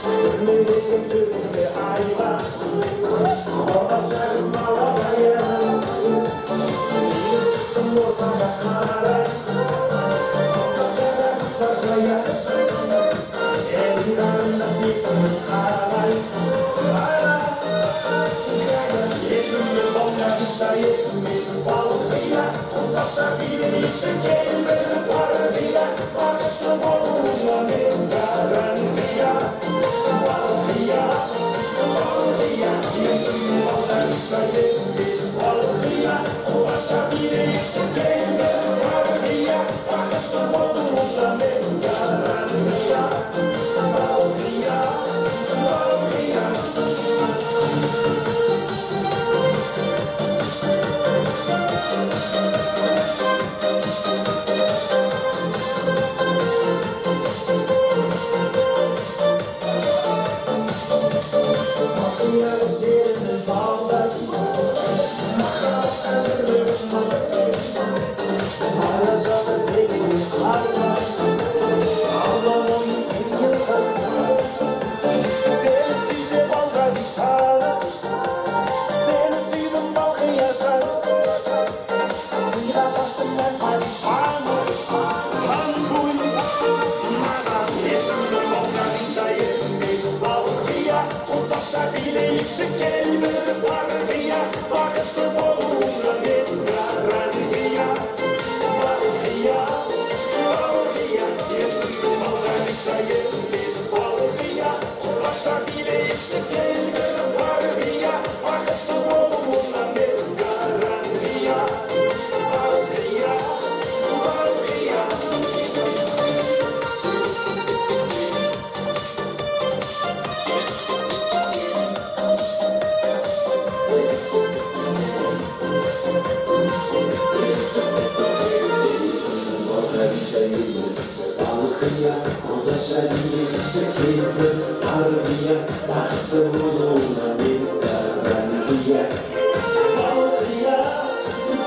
сүрмелеген сөзінде айға, соғашарыз малабая, естіктім ортаға қарай, соғашарыз сажая, әлиғанында сесімін қарай, есімді болмады шайетіміз балғия, құлдаша билен ешін келін бірі барғия, бақытты болуына мен гарантия, балғия, есімді болмады шайетіміз Kodaşa girişe kelime Arıya baktı buluna bir kararıya Balkıya,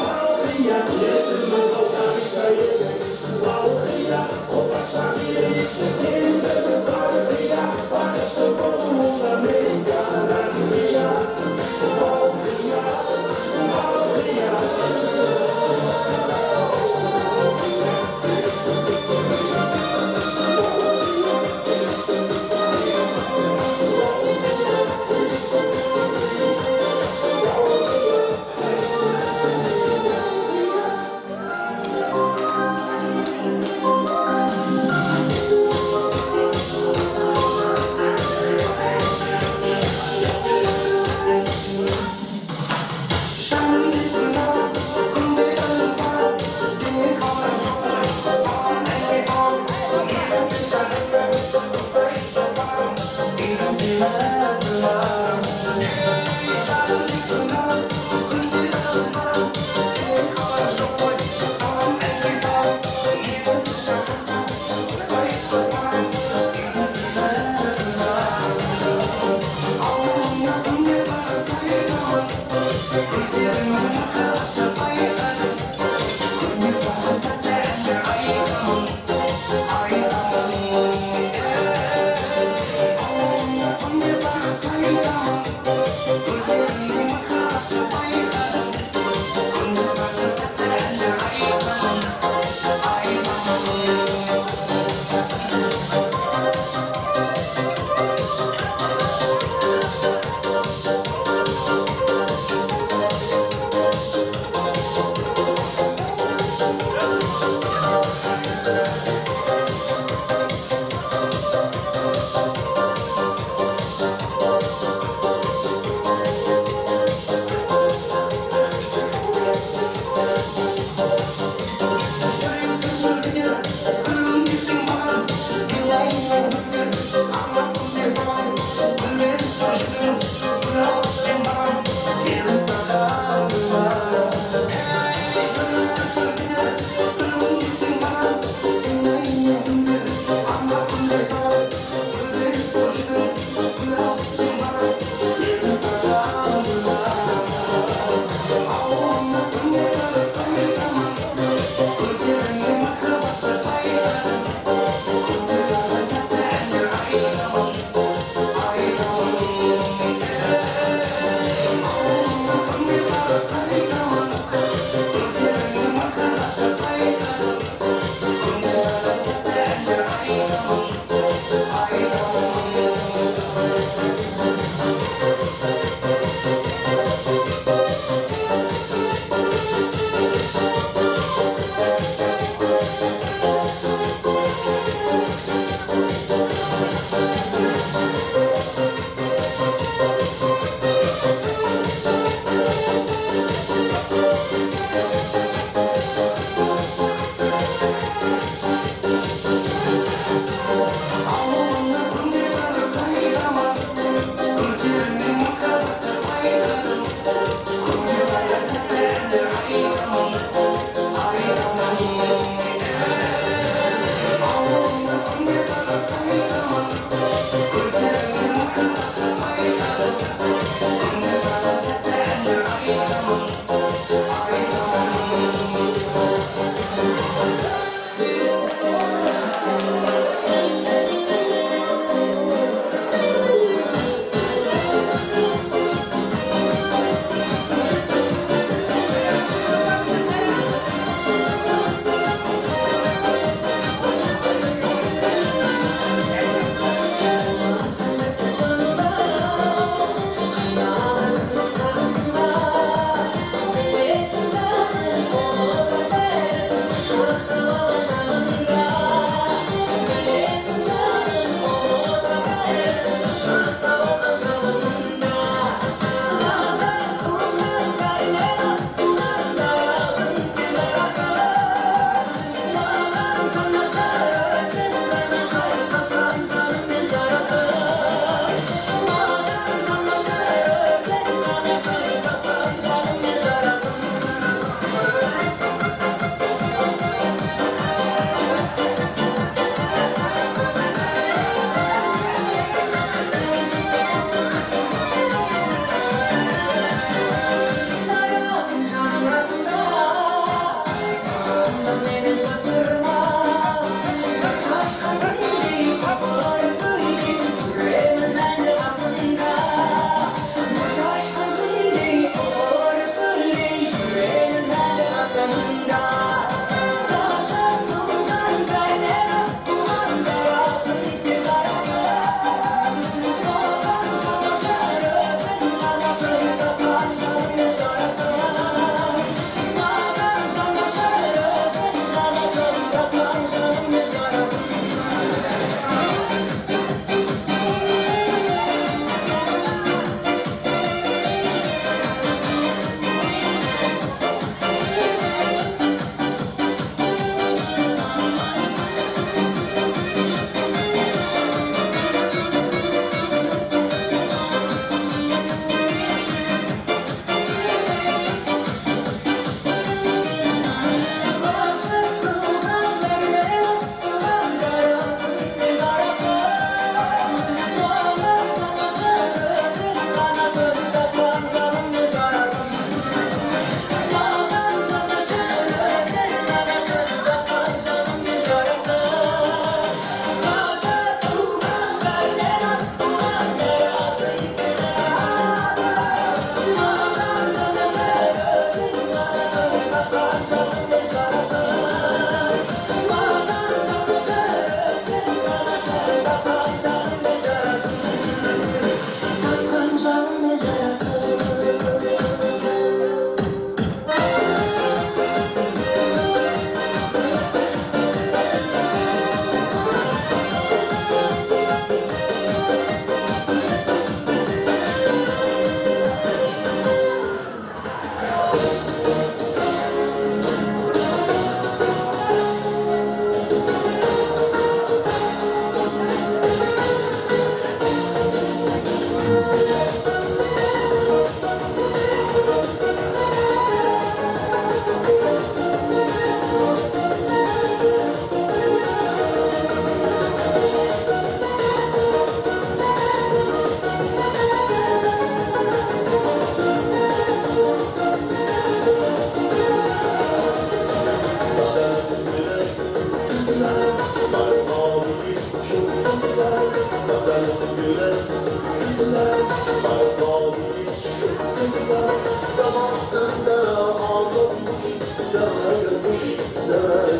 balkıya Yesinme kodaşa yemek Balkıya, kodaşa girişe kelime Arıya baktı buluna bir kararıya Balkıya, balkıya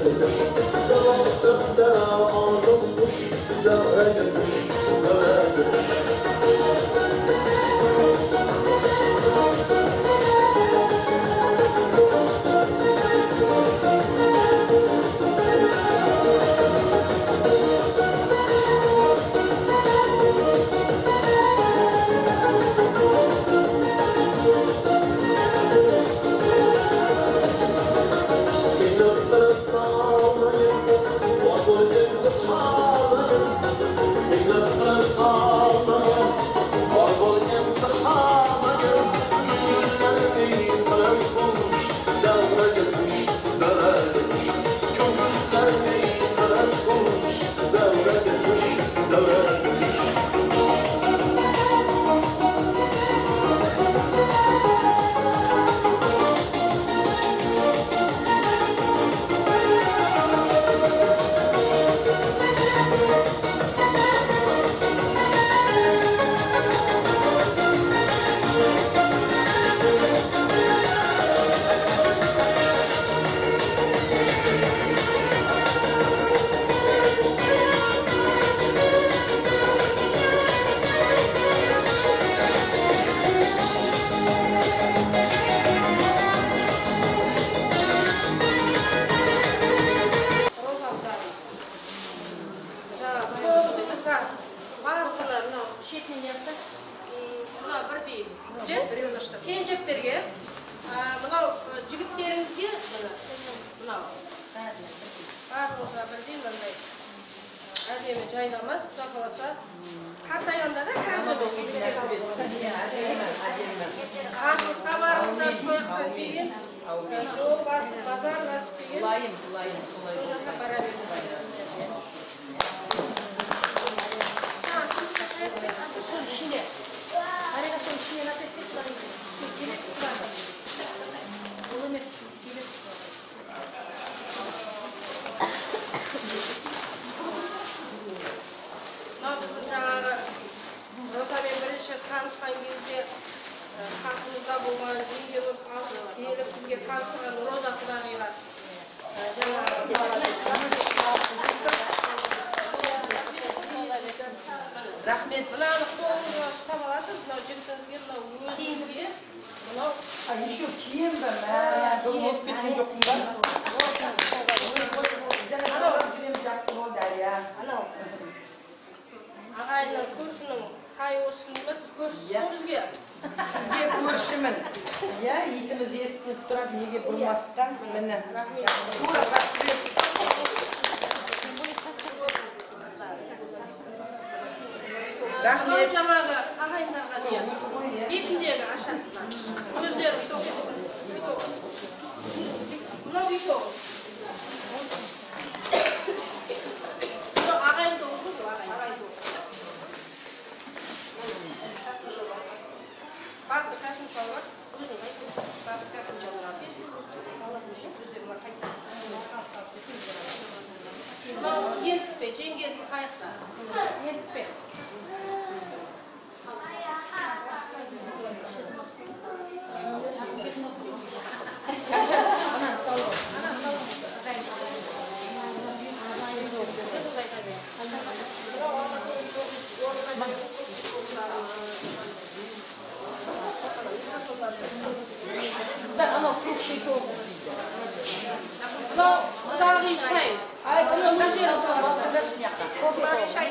düş. Dağıttığımda ağzım kuş, dağına düş, dağına düş. Келіншектерге, мынау жігіттеріңізге, мынау, барлығына бірдей мынандай әдемі жайнамаз, құда қаласа, қартайғанда да қазір қашылыққа барыңыздар, шойық көтпеген, жол басып, базар басып деген, сол жаққа бара беріңіздер. Соның ішінде, ареға соның ішіне насет кетіп барыңыз. Келесі тұрады. Ол емес, келесі тұрады. Мынау біздің жаңағы Розамен бірінші танысқан кезде қасымызда болған үйде келіп бізге таныстырған Роза құдағиға жаңағы рахмет. Мынаны қолыңызға ұстап аласыз, мынау жігітіңізге, мынау өзіңізге, мынау еще киім бі, бүгін осы беткен жоқпын ба? Жүрем жақсы болды, әлия. Анау ағайынның көршінің қай осысын дейміз, сіз көршісіз ғой бізге? Сізге көршімін. Иә, есіміз естіліп тұрады, неге болмасқа? Міне. Рахмет. Жаңағы ағайындарға не? Бетіндегі ашатындар. Өздері соғып. Мынау үй соғып. Мынау ағайын тоғыз ғой, ағайын тоғыз. Басы қасын шалға, өзің қайсын. Басы қасын шалға берсін. Өздері бар қайсын. Мынау ентіппе, жеңгесі қайықта. Ентіппе. Құдағи шай. Құдағи шай.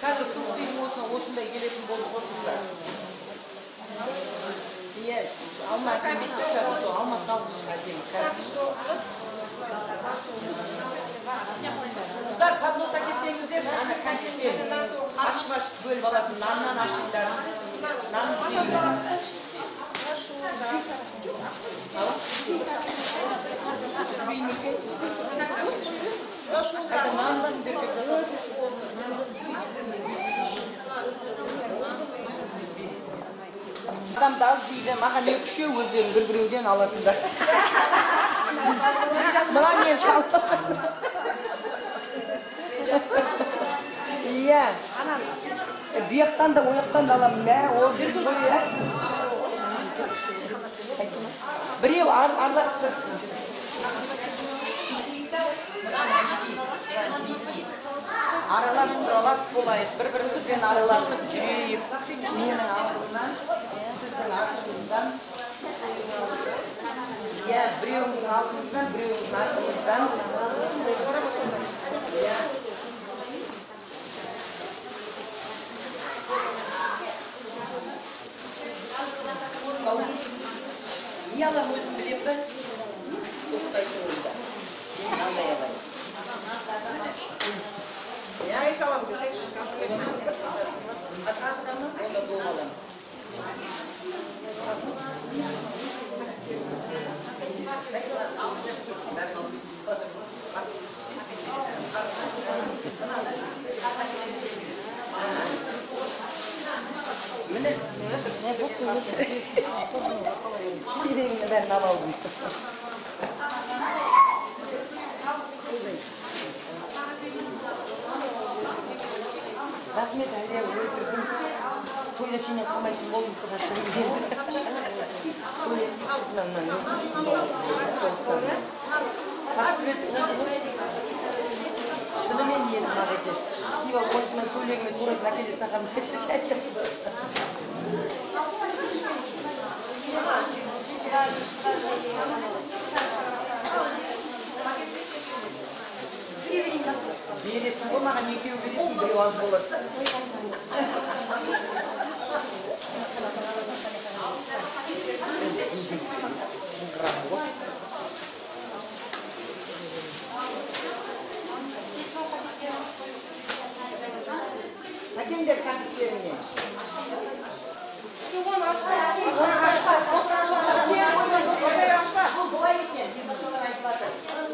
Қазір көктем осындай келетін болып отырса. Иә, алма кәмет түседі, алма салғыш әдемі. Қыздар, поднос әкелсеңіздер, ана кәмпитпен ашып-ашып бөліп алатын, наннан ашыңдар. Нанын Адамды аз дейді, маған екі-үшеу өздерің бір-біреуден аласыңдар. Мына мен шалып. Иә. Bu yoqdan da o yoqdan da alamın. O жерге koyuyor. Birev aralashdi. Aralasып аралас болайық, бір-бірімізбен араласып жүрейік. Менің алдымнан, сіздің артыңыздан. Иә, біреуіңіздің алдыңыздан, біреуіңіздің артыңыздан. Не аламын өзім білем бе? Тоқтайсың онда. Мен андай алайын. Я и салам götüreyim. Atrasından onda doğalım. Ne bu? Ben ne alalım? Rahmet Ali'ye öldürdüm. Tuvaletine kalmayışım oldum kadar şöyle geldim. Tuvaletine şunu ben yedim ağabey. Diva koşma tuvaletine tuvaletine gelirse sakın hepsi şahit. Verirsin, o bana yıkıyor verirsin, bir yuvaz olur. Hakim der kandiklerini. Şuğun aşağı.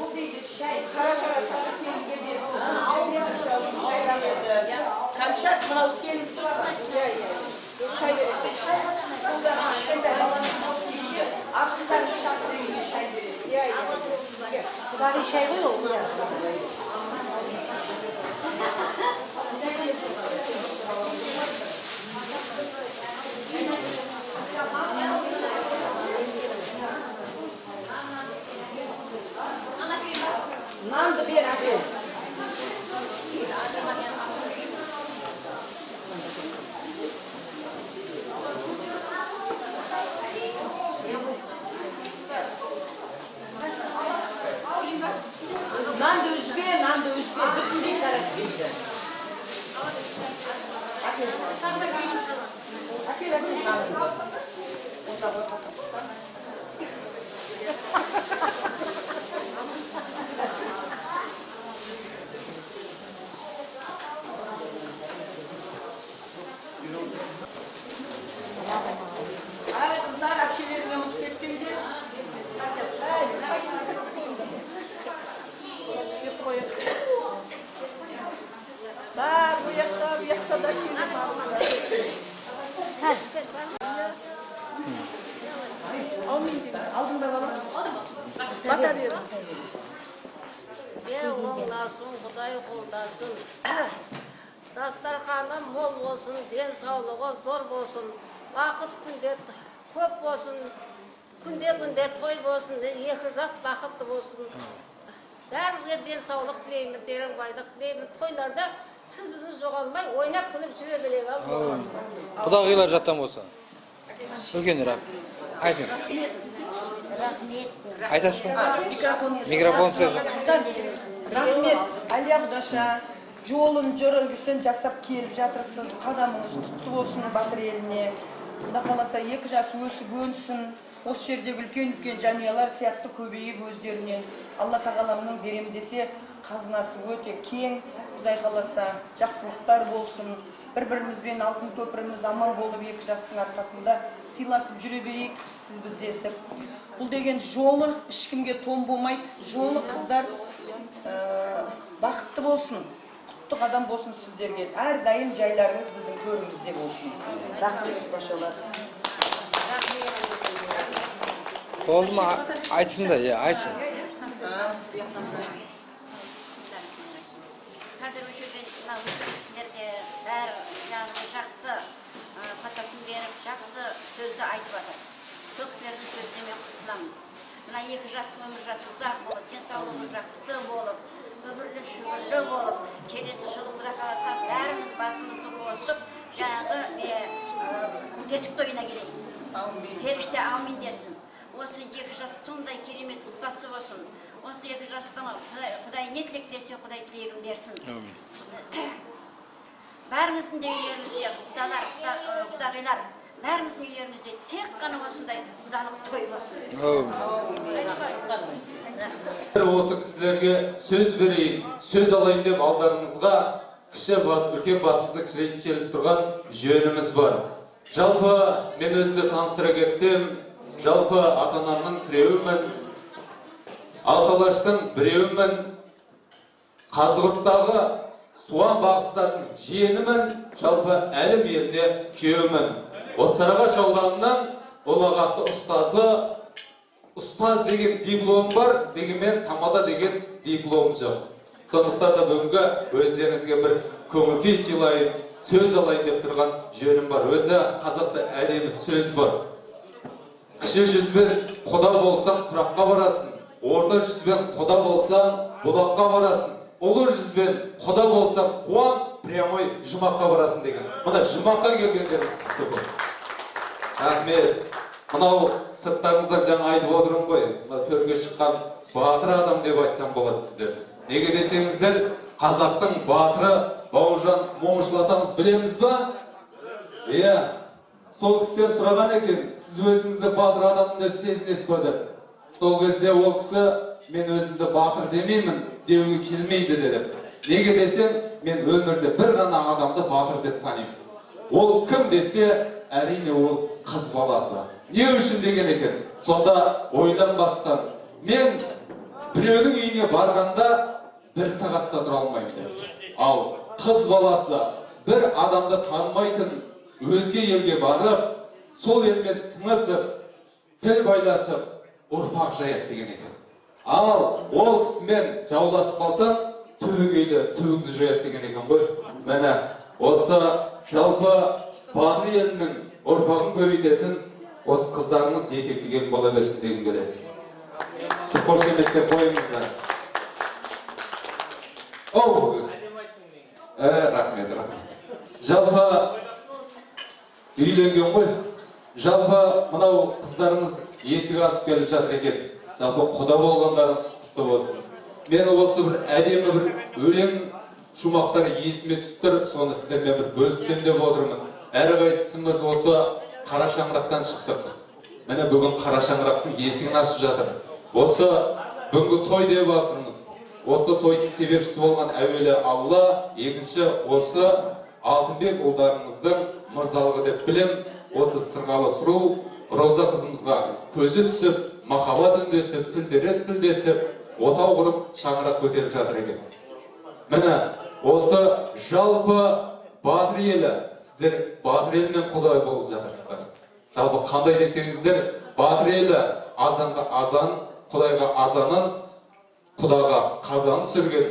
Bu değil şey, karaşara Kamşat bana usiyelim var. Şay Aksıdan şartlarıyla şay verir. Kudari şay koyuyor mu ya? Nam da bir abi. Nam da üzgün, bütün bir taraf giydi. Akil. Hadi kızlar akşelerine mutlu ettiniz. Var bu yakta da kim var? Aldın da bana. Bata veririz. El oğlasın, Kuday qo'ldasin. Dastarxanim mol bo'lsin, den sog'lig'i zo'r bo'lsin. Vaqt kundet ko'p bo'lsin. Kunde to'y bo'lsin, yexirjaq baxtli bo'lsin. Bärizge den sog'lik tilayman, terin boylik tilayman. To'ylarda siz bizni jo'g'almay, o'ynab kulib jure biling. Qudag'iylar jatdan bo'lsin. Ulkenroq. Ayting. Rahmet. Aytasizmi? Mikrofon siz. Rahmet. Aliya Qudaşa жолын жөрөлгүсүн жасап келип жатырсыз. Кадамыңыз куттуу болсун Батыр элине. Кудай кааласа 2 жаш өсүп өнсүн. Осы жердеги үлкен жаныялар сыяктуу көбөйүп өздөрүнөн Алла Тааламдын берем десе казынасы өтө кең. Кудай кааласа жакшылыктар болсун. Bir-birimizben алтын көпүрүбүз аман болуп 2 жаштын аркасында сыйлашып жүрө берейик. Siz bizdesiz. Бұл деген жолы ешкімге тон болмайды. Жолы қыздар бақытты болсын. Құтты қадам болсын сіздерге. Әрдайым жайларыңыз біздің көрімізде болсын. Рахмет башалар. Oldu mu? Açsın da ya, açsın. Қазір өшірген сіздерге бәрі жағынан жақсы айтып жатыр. Сол кісілердің сөзіне мен қосыламын. Мына 2 жас өмір жасы ұзақ болып, денсаулығы жақсы болып, өмірлі шүбірлі болып, келесі жылы Құда қаласа бәріміз басымызды қосып, жаңағы бесік тойына келейік. Періште аумин десін. Осы 2 жас сондай керемет отбасы болсын. Осы 2 жастың Құдай не тілектесе, Құдай тілегін берсін. Бәріміздің де үйлерімізде құдағилар, бәріміздің үйлерімізде тек қана осындай құдалық той болсын. Осы кісілерге сөз берейін, сөз алайын деп алдарыңызға кіші бас, үлкен басымызды кішірейтіп келіп тұрған жөніміз бар. Жалпы мен өзімді таныстыра кетсем, жалпы ата-анамның біреуімін, Алталаштың біреуімін, Қазығұрттағы Суан бағыстардың жиенімін, жалпы әлім еліне күйеуімін. Осы Сарыағаш ауданынан ұлағатты ұстаз деген диплом бар, дегенмен тамада деген диплом жоқ. Сондықтан да бүгінгі өздеріңізге бір көңіл-күй сыйлайын, сөз алайын деп тұрған жөнім бар. Өзі қазақта әдемі сөз бар. Кіші жүзбен құда болсаң тұраққа барасың, орта жүзбен құда болсаң бұлаққа барасың, ұлы жүзбен құда болсаң қуан прямой жұмаққа барасың деген. Мына жұмаққа келгендеріңіз құтты болсын. Рахмет. Мынау сырттарыңыздан жаңа айтып отырмын ғой, төрге шыққан батыр адам деп айтсам болады сіздер. Неге десеңіздер, қазақтың батыры Бауыржан Момышұлы атамыз білеміз ба? Иә, сол кісіден сұраған екен, сіз өзіңізді батыр адамын деп сезінесіз ба деп. Сол кезде ол кісі, мен өзімді батыр демеймін, деуге келмейді деді. Неге десем, мен өмірде бір ғана адамды батыр деп танимын. Ол кім десе, әрине ол қыз баласы. Не үшін деген екен? Сонда ойланбастан, мен біреудің үйіне барғанда бір сағатта тұра алмаймын деп. Ал қыз баласы бір адамды танымайтын өзге елге барып, сол елмен сіңісіп, тіл байласып, ұрпақ жаяды деген екен. Ал ол кісімен жауласып қалсаң, түбегейлі түбіңді жаяды деген екен ғой. Міне, осы жалпы батыр елінің ұрпағын көбейтетін осы қыздарыңыз етекті бола берсін деген келеді. Қошеметтеп қойыңыздар. Рахмет. Жалпы үйленген ғой. Жалпы мынау қыздарыңыз есік ашып келіп жатыр екен. Жалпы құда болғандарыңыз құтты болсын. Мен осы бір әдемі бір өлең шумақтары есіме түсіп тұр, соны сіздермен бір бөліссем деп отырмын. Әрқайсымыз осы қара шаңырақтан шықтық. Міне бүгін қара шаңырақтың есігін ашып жатыр. Осы бүгінгі той деп жатырмыз. Осы тойдың себепшісі болған әуелі Алла, екінші осы Алтынбек ұлдарымыздың мырзалығы деп білем. Осы сырғалы сұру Роза қызымызға көзі түсіп, махаббат үндесіп, тілдері тілдесіп, отау құрып, шаңырақ көтеріп жатыр екен. Міне осы жалпы батыр елі, сіздер батыр елімен құдай болып жатырсыздар. Жалпы қандай десеңіздер, батыр елі азанға азан, құдайға азанын, құдаға қазанын сүрген,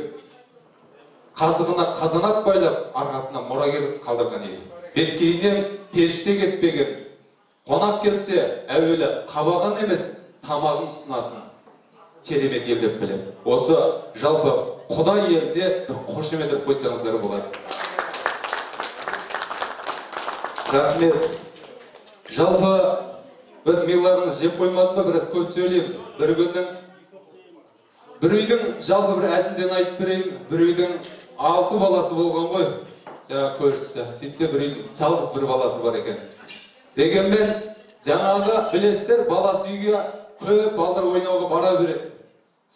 қазығына қазанат байлап, арқасына мұрагер қалдырған ел. Беткейінен пеште кетпеген, қонақ келсе, әуелі қабаған емес, тамағын ұсынатын керемет ел деп білем. Осы жалпы құдай еліне бір қошемет қойсаңыздар болады. Рахмет. Жалпы біз миларыңыз жеп қоймадым ба, біраз көп сөйлеймін. Бір үйдің жалпы бір әзілден айтып берейін. Бір үйдің 6 баласы болған ғой. Жаңа көршісі. Сөйтсе бір үйдің жалғыз бір баласы бар екен. Дегенмен жаңағы білесіздер, баласы үйге көп балдар ойнауға бара береді.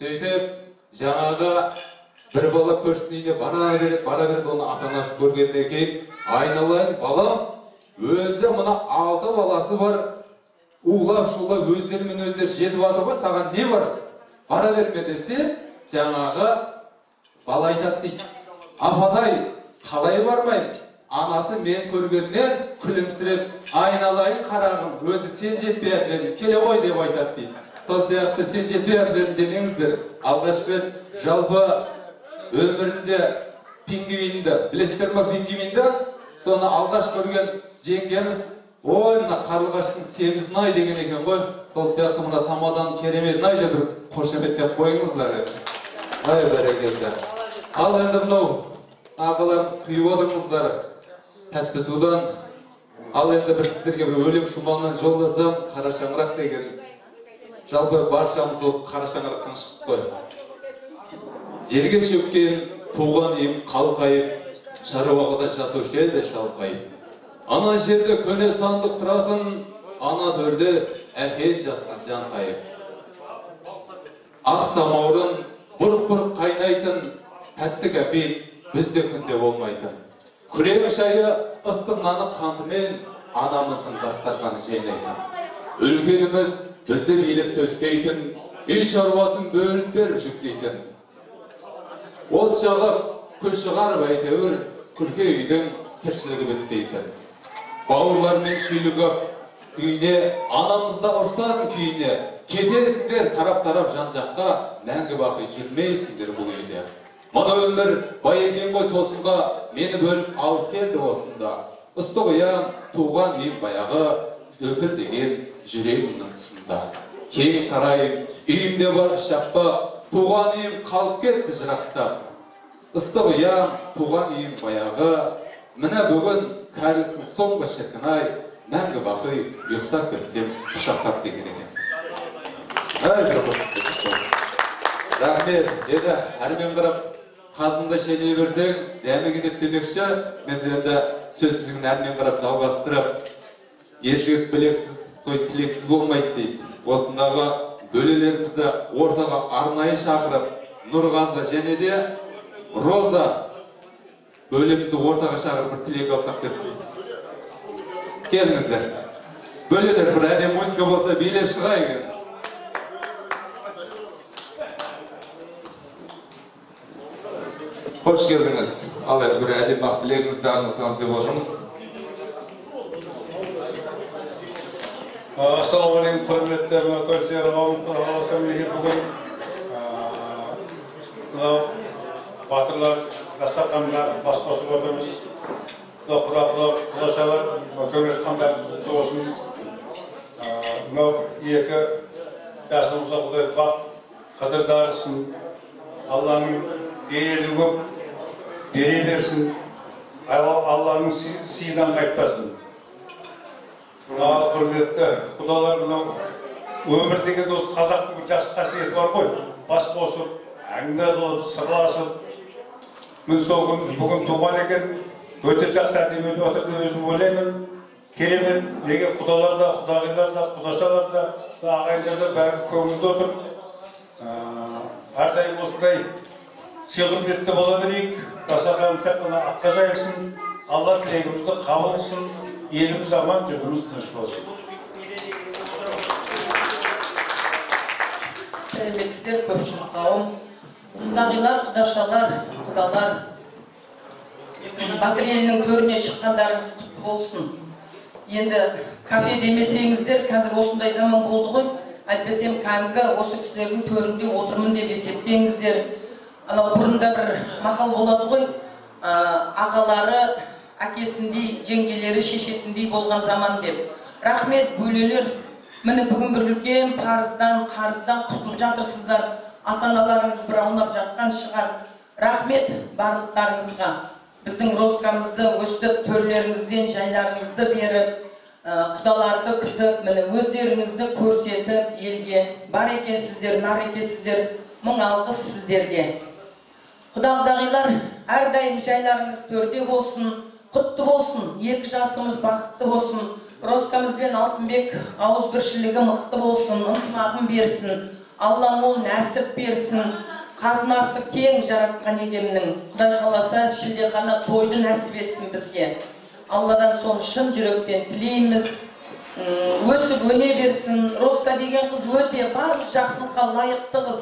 Сөйтіп жаңағы бір бала көршісінің үйіне бара береді, оны ата-анасы көргеннен кейін, айналайын балам, өзі мына 6 баласы бар, улап-шулап өздерімен өздері жетіп жатыр ғой, саған не бар? Бара берме десе, жаңағы бала айтады дейді. Апатай, қалай бармайын? Анасы мен көргеннен күлімсіреп, айналайын қарағым, өзі сен жетпей жатыр, келе ғой деп айтады дейді. Сол сияқты сен жетпей жатыр демеңіздер. Алғашқы жалпы өмірінде пингвинді, білесіздер ме пингвинді? Соны алғаш көрген жеңгеміз Ой, мына Қарлығаштың семізін ай деген екен ғой. Сол сияқты мына тамадан кереметін ай деп бір қошеметтеп қойыңыздар. Ай, бәрекелді. Ал енді мынау ағаларымыз құйып отырыңыздар тәтті судан. Ал енді бір сіздерге бір өлең шумағынан жолдасам, Қара шаңырақ деген. Жалпы баршамыз осы қара шаңырақтан шықтық қой. Жерге шөккен туған ем қалқайып, шаруаға жатушы еді шалқайып. Ана жерде көне сандық тұратын, ана төрде әкем жатқан жан қайып. Ақ самаурын бұрқ-бұрқ қайнайтын, тәтті кәпек бізде күнде болмайтын. Күрең шайы ыстық наны қантымен анамыздың дастарханы жайнайтын. Үлкеніміз бізді билеп төстейтін, үй шаруасын бөліп беріп жүктейтін. От жағып, күл шығарып әйтеуір, күлке үйдің тіршілігі бітпейтін. Бауырлармен шүйлігіп үйіне, анамызда ұрсатын күйіне, кетерсіңдер тарап-тарап жан-жаққа, мәңгі бақи жүрмейсіңдер бұл үйде. Мына өмір бай екен ғой тосынға, мені бөліп алып келді осында. Ыстық ұям, туған үйім баяғы, өпір деген жүрегімнің тұсында. Кең сарайым, үйімде бар шаппа, туған үйім қалып кетті жырақтап. Ыстық ұям, туған үйім баяғы, міне бүгін кәріліктің соңғы шіркін ай, мәңгі бақи ұйықтап кетсем құшақтап деген екен. Рахмет, еді әрмен қарап қазында шайнай берсең, дәмі кетеді демекші, мен енді сөзсізгін әрмен қарап жалғастырып, ержігіт білексіз, той тілексіз болмайды дейді. Осындағы бөлелерімізді ортаға арнайы шақырып, Нұрғазы және де Роза бөлемізді ортаға шағырып бір тілек алсақ деп. Келіңіздер. Бөлелер бір әдем музыка болса билеп шығайық. Қош келдіңіз. Ал енді бір әдем ақ тілегіңізді арнасаңыз деп отырмыз. Ассалаумағалейкум, құрметті көршілер, бүгін батырлар дастарханға бас қосып отырмыз. Құдашалар, көңілшқандарымыз құтты болсын. Мынау екі жасымызға Құдай бақ қадір дарысын. Алланың берері көп, бере берсін. Алланың сыйынан қайтпасын. Құрметті құдалар, мынау өмір деген осы қазақтың жақсы қасиеті бар ғой. Бас қосып, әңгіме болып, сырласып. Мен сол күн бүгін туған екен, өте жақсы әдемі өтіп отырды өзім ойлаймын. Керемет, неге құдалар да, құдағилар да, құдашалар да, ағайындар да бәрі көңілді отыр. Әрдайым осындай сый-құрметте бола берейік. Дастарханымыз тек қана аққа жайылсын. Алла тілегімізді қабыл қылсын. Еліміз аман, жұртымыз тыныш болсын. Сәлеметсіздер, көпшілік қауым. Құдағилар, құдашалар, құдалар. Батыр елінің төріне шыққандарыңыз құтты болсын. Енді кафе демесеңіздер, қазір осындай заман болды ғой. Әйтпесем кәдімгі осы кісілердің төрінде отырмын деп есептеңіздер. Анау бұрында бір мақал болады ғой. Ағалары әкесіндей, жеңгелері шешесіндей болған заман деп. Рахмет, бөлелер. Міне бүгін бір үлкен қарыздан құтылып жатырсыздар. Ата-аналарыңыз бір аунап жатқан шығар. Рахмет барлықтарыңызға. Біздің розкамызды өстіп, төрлеріңізден жайларыңызды беріп, құдаларды күтіп, міне өздеріңізді көрсетіп, елге бар екенсіздер, нар екенсіздер, мың алғыс сіздерге. Құдағилар, әрдайым жайларыңыз төрде болсын, құтты болсын, екі жасымыз бақытты болсын, Розкамыз бен Алтынбек ауызбіршілігі мықты болсын, ынтымағын берсін, Алла мол нәсіп берсін, қазынасы кең жаратқан егемнің. Құдай қаласа шілдехана тойды нәсіп етсін бізге. Алладан соны шын жүректен тілейміз. Өсіп өне берсін. Розка деген қыз өте барлық жақсылыққа лайықты қыз.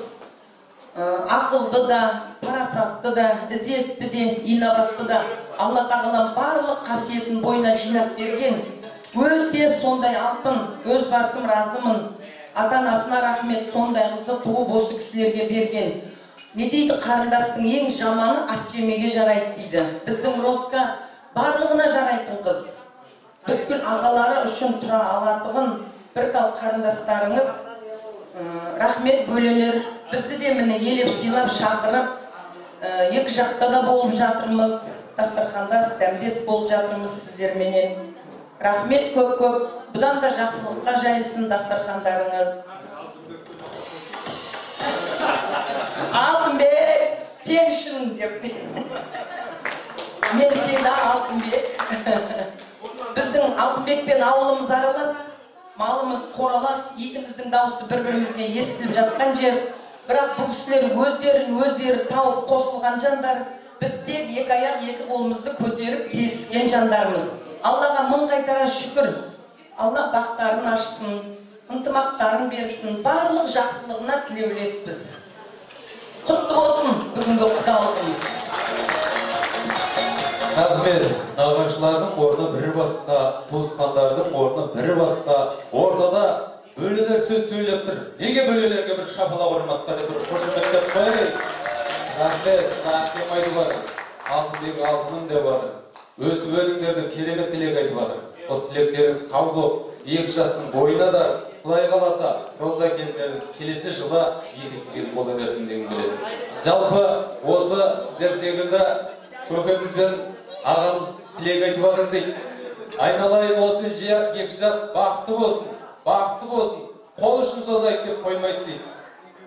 Ақылды да, парасатты да, ізетті де, инабатты да. Алла тағала барлық қасиетін бойына жинап берген. Өте сондай алтын, өз басым разымын. Ата-анасына рахмет, сондай қызды туып осы кісілерге берген. Не дейді, қарындастың ең жаманы ат жемеге жарайды дейді. Біздің Розка барлығына жарайтын қыз. бүткіл ағалары үшін тұра алатығын бір тал қарындастарыңыз рахмет бөлелер. Бізді де міне елеп сыйлап шақырып, екі жақта да болып жатырмыз, дастарханда дәмдес болып жатырмыз сіздерменен. Рахмет көп-көп, бұдан да жақсылыққа жайылсын дастархандарыңыз. Алтынбек, сен үшін деп. Мен сені Алтынбек. Біздің Алтынбекпен ауылымыз аралас, малымыз қоралас, етіміздің дауысы бір-бірімізге естіліп жатқан жер. Бірақ бұл кісілер өздері тауып қосылған жандар. Біз тек екі аяқ екі қолымызды көтеріп келіскен жандармыз. Аллаға мың қайтара шүкір. Алла бақтарын ашсын, ынтымақтарын берсін, барлық жақсылығына тілеулеспіз. Құтты болсын бүгінгі құдалығымыз. Рахмет, нағашылардың орны бір басқа, туысқандардың орны бір басқа. Ортада бөлелер сөз сөйлеп тұр. Неге бөлелерге бір шапалақ ұрмасқа деп бір қошеметтеп қойып? Рахмет, Нақым айтып жатыр. Алтынбек алтыным деп жатыр. Өсіп өліңдерді керемет тілек айтып жатыр. Осы тілектеріңіз қабыл болып, екі жастың бойына да Құдай қаласа, Роза келіндеріңіз келесі жылы екіншіге бола берсін деген келеді. Жалпы осы сіздер секілді көкеміз бен ағамыз тілек айтып жатыр дейді. Айналайын осы екі жас бақытты болсын. Бақытты болсын, қол үшін созайық деп қоймайды дейді.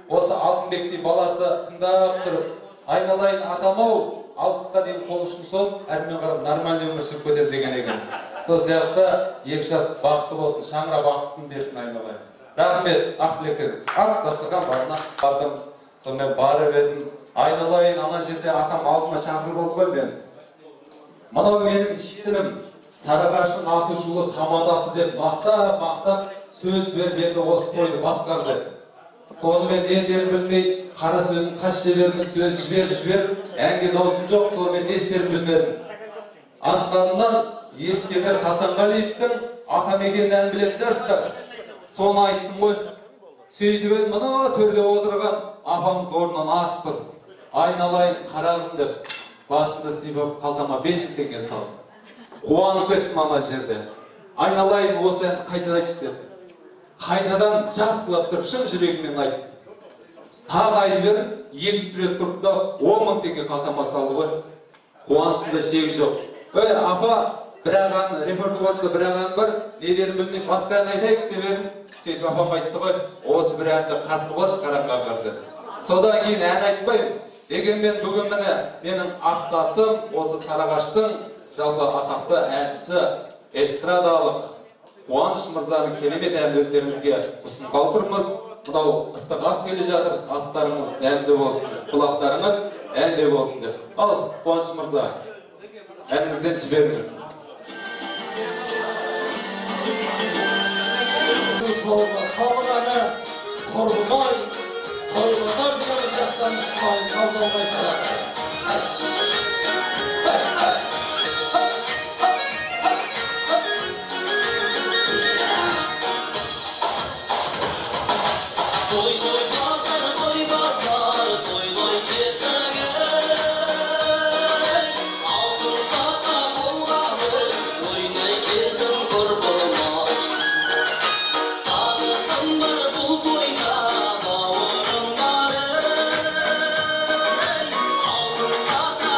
Осы Алтынбектей баласы тыңдап тұрып, айналайын атамау, 60-қа дейін қол үшін соз, әрмен қарап нормальный өмір сүріп кетер деген екен. Сол сияқты екі жас бақытты болсын, шаңыра бақытын берсін айналайын. Рахмет, Ақбілектер. Ақ дастархан барына бардым, сонымен барып едім. Айналайын, ана жерде атам алдыма шақырып болды ғой мен. Мынау менің шетінім, Сарыағаштың аты жулы тамадасы деп мақтап сөз бермеді осы тойды басқарды. Сонымен не дерін білмей, қара сөзін қаш жіберді, сөз жібер, әнге даусым жоқ, сонымен не істерін білмедім. Асқанынан Ескендір Хасанғалиевтің Атамекен ән білетін жарыстар. Соны айттым ғой. Сөйтіп еді мына төрде отырған апамыз орнынан атып тұр. Айналайын қарағым деп, басында сипап қалтама 5 теңге салды. Қуанып кеттім ана жерде. Айналайын осы әнді қайтадан айтшы деп. Қайтадан жақсылап тұрып шын жүрегімнен айтты. Тағы айтып едім, 2 рет тұрып та 10 мың теңге қалтама салды ғой. Қуанышымда шегі жоқ. Апа, бір ағаның репертуарында бір ағаның бар, не дерін білмей басқа ән айтайық деп едім. Сөйтіп апам айтты ғой, осы бір әнді қатты болшы қараққа барды. Содан кейін ән айтпаймын. Дегенмен бүгін міне менің ақтасым осы Сарыағаштың жалпы атақты әншісі, эстрадалық Қуаныш мырзаның керемет әнін өздеріңізге ұсынғалы тұрмыз. Мынау ыстық ас келе жатыр, астарыңыз дәмді болсын, құлақтарыңыз әнде болсын деп. Ал Қуаныш мырза, әніңізден жіберіңіз. Қалғаны құрбылай, қойбасар деген жақсан ұстайын қалдауғай сұрады. Sata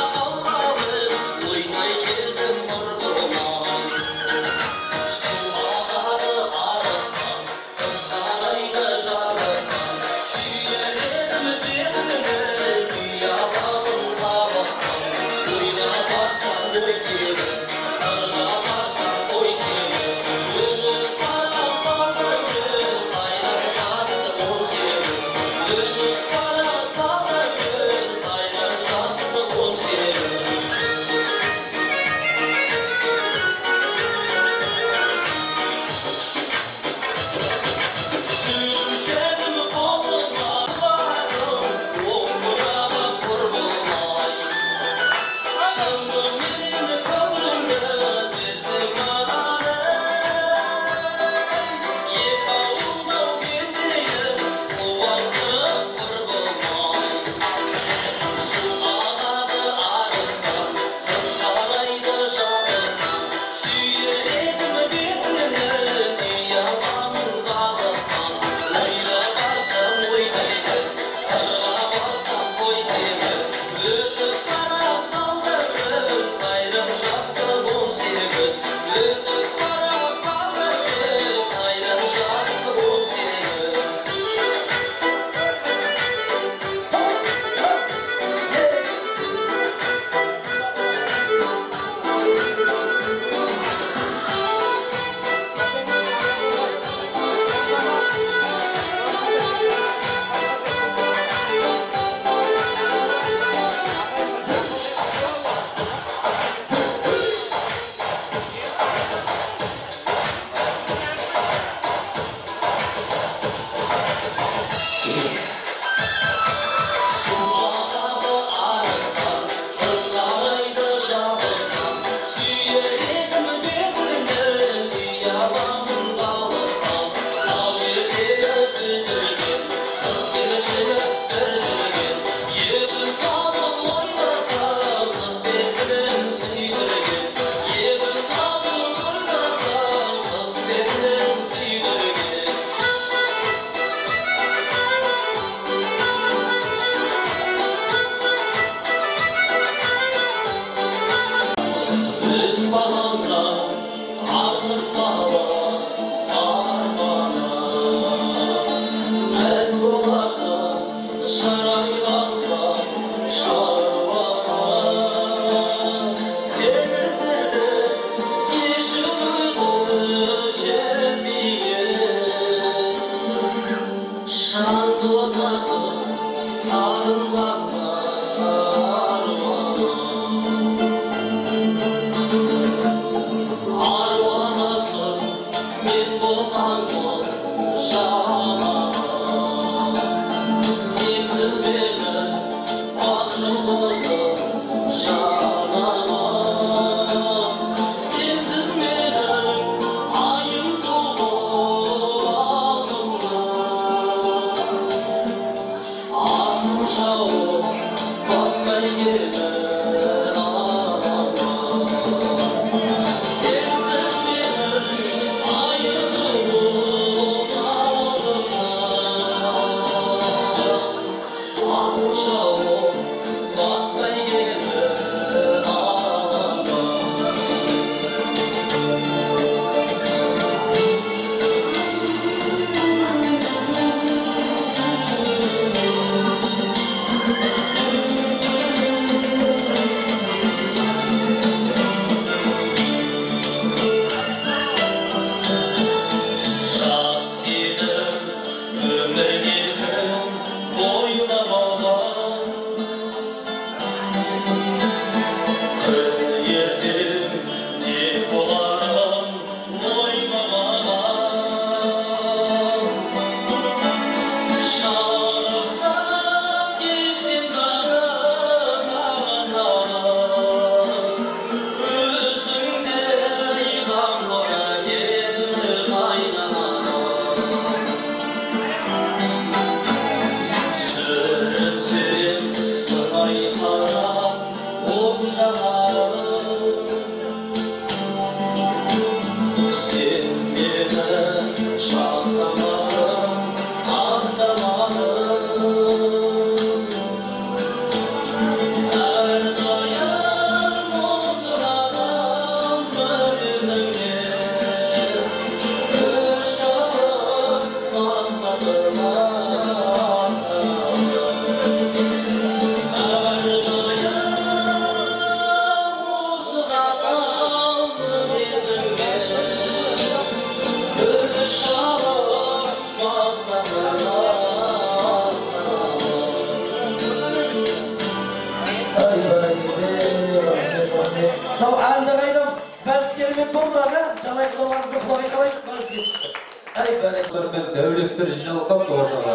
Dövlеттер жиналып ортаға.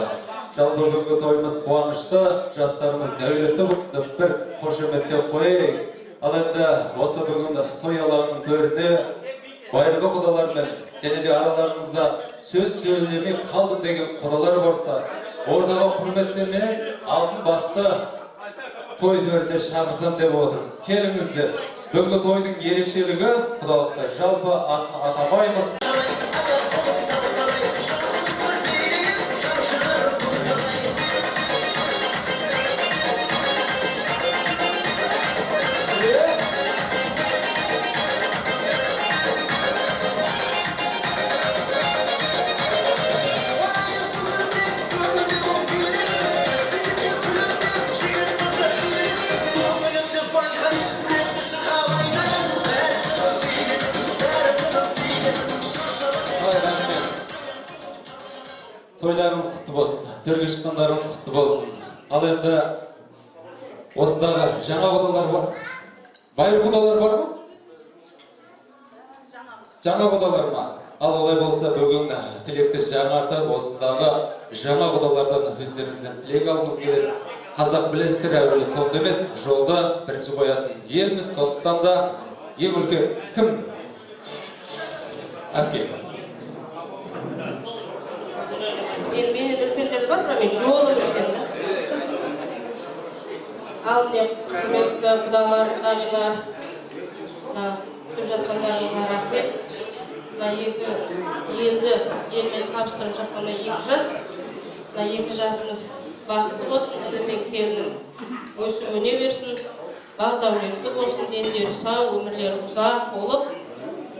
Жалпы бүгінгі тойымыз қуанышты, жастарымыз дәулетті бұқты бір қошеметтеп қойайық. Ал енді осы бүгін той алаңының төрінде байырғы құдалармен және де араларыңызда сөз сөйлемей қалдым деген құдалар болса, ортаға құрметтермен алтын басты той төрінде шағырсам деп отырмын. Келіңіздер. Бүгінгі тойдың ерекшелігі құдалықта жалпы атамаймыз. Тойларыңыз құтты болсын, төрге шыққандарыңыз құтты болсын. Ал енді осындағы жаңа құдалар бар. Байыр құдалар бар ма? Жаңа құдалар ма? Ал олай болса бүгін тілекті жаңартып, осындағы жаңа құдалардан өздеріңізден тілек алғымыз келеді. Қазақ білесіздер, әуелі топты емес, жолда бірінші қоятын елміз, сондықтан да ең үлкен кім? Әпке. Мені үлкендер бар, мен жолы үлкен. Ал не құрметті құдалар, құдағилар, күтіп жатқандарыңызға рахмет. Екі елді елмен тапсырып жатқанда 2 жас. 2 жасымыз бақытты болсын, төмен келді. Өсіп өне берсін, бағдауметті болсын, дендері сау, өмірлері ұзақ болып,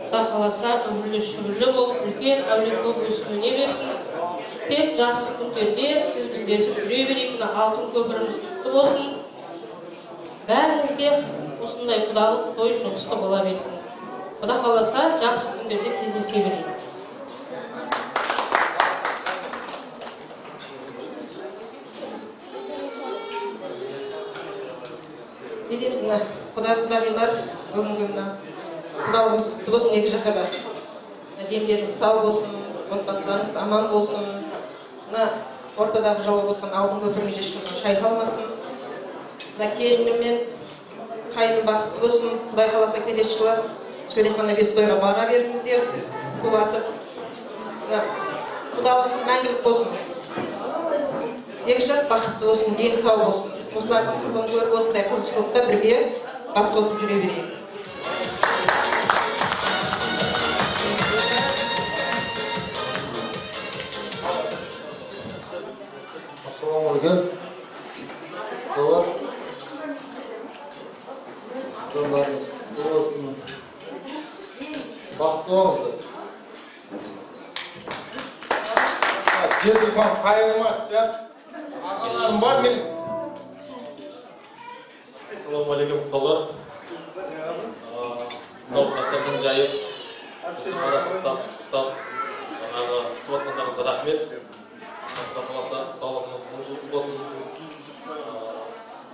Құда қаласа өмірлі шүбірлі болып, үлкен әулет болып өсіп-өне берсін. Тек жақсы күндерде сіз біздесіп жүре берейік, мына алтын көпіріміз құтты болсын. Бәріңізге осындай құдалық той жұғысты бола берсін. Құда қаласа жақсы күндерде кездесе берейік. Dedemiz mine, Құдағилар, бүгінгі мына құдалығымыз құтты болсын екі жаққа да. Демдеріміз сау болсын, отбасыларымыз аман болсын. Мына ортадағы жауап отқан алтын көпіріміз ешқашан шайқалмасын. Мына келінім мен қайыным бақытты болсын. Құдай қаласа келесі жылы Шілдехана Бестойға бара беріңіздер, құлатып. Құдалығымыз мәңгілік болсын. Екі жас бақытты болсын, дені сау болсын. Осылардың қызын көріп осындай қызықшылықта бірге бас қосып жүре берейік. Ассалаумағалейкум. Қалар. Жолдарыңыз болсын. Бақытты болыңыздар. Жезіқан қайырма, ағаларым бар мен. Ассалаумағалейкум қалар. Науқастардың жайы құттықтап, жаңағы туысқандарыңызға рахмет. Құда қаласа құдалығымыз мың жылдық болсын.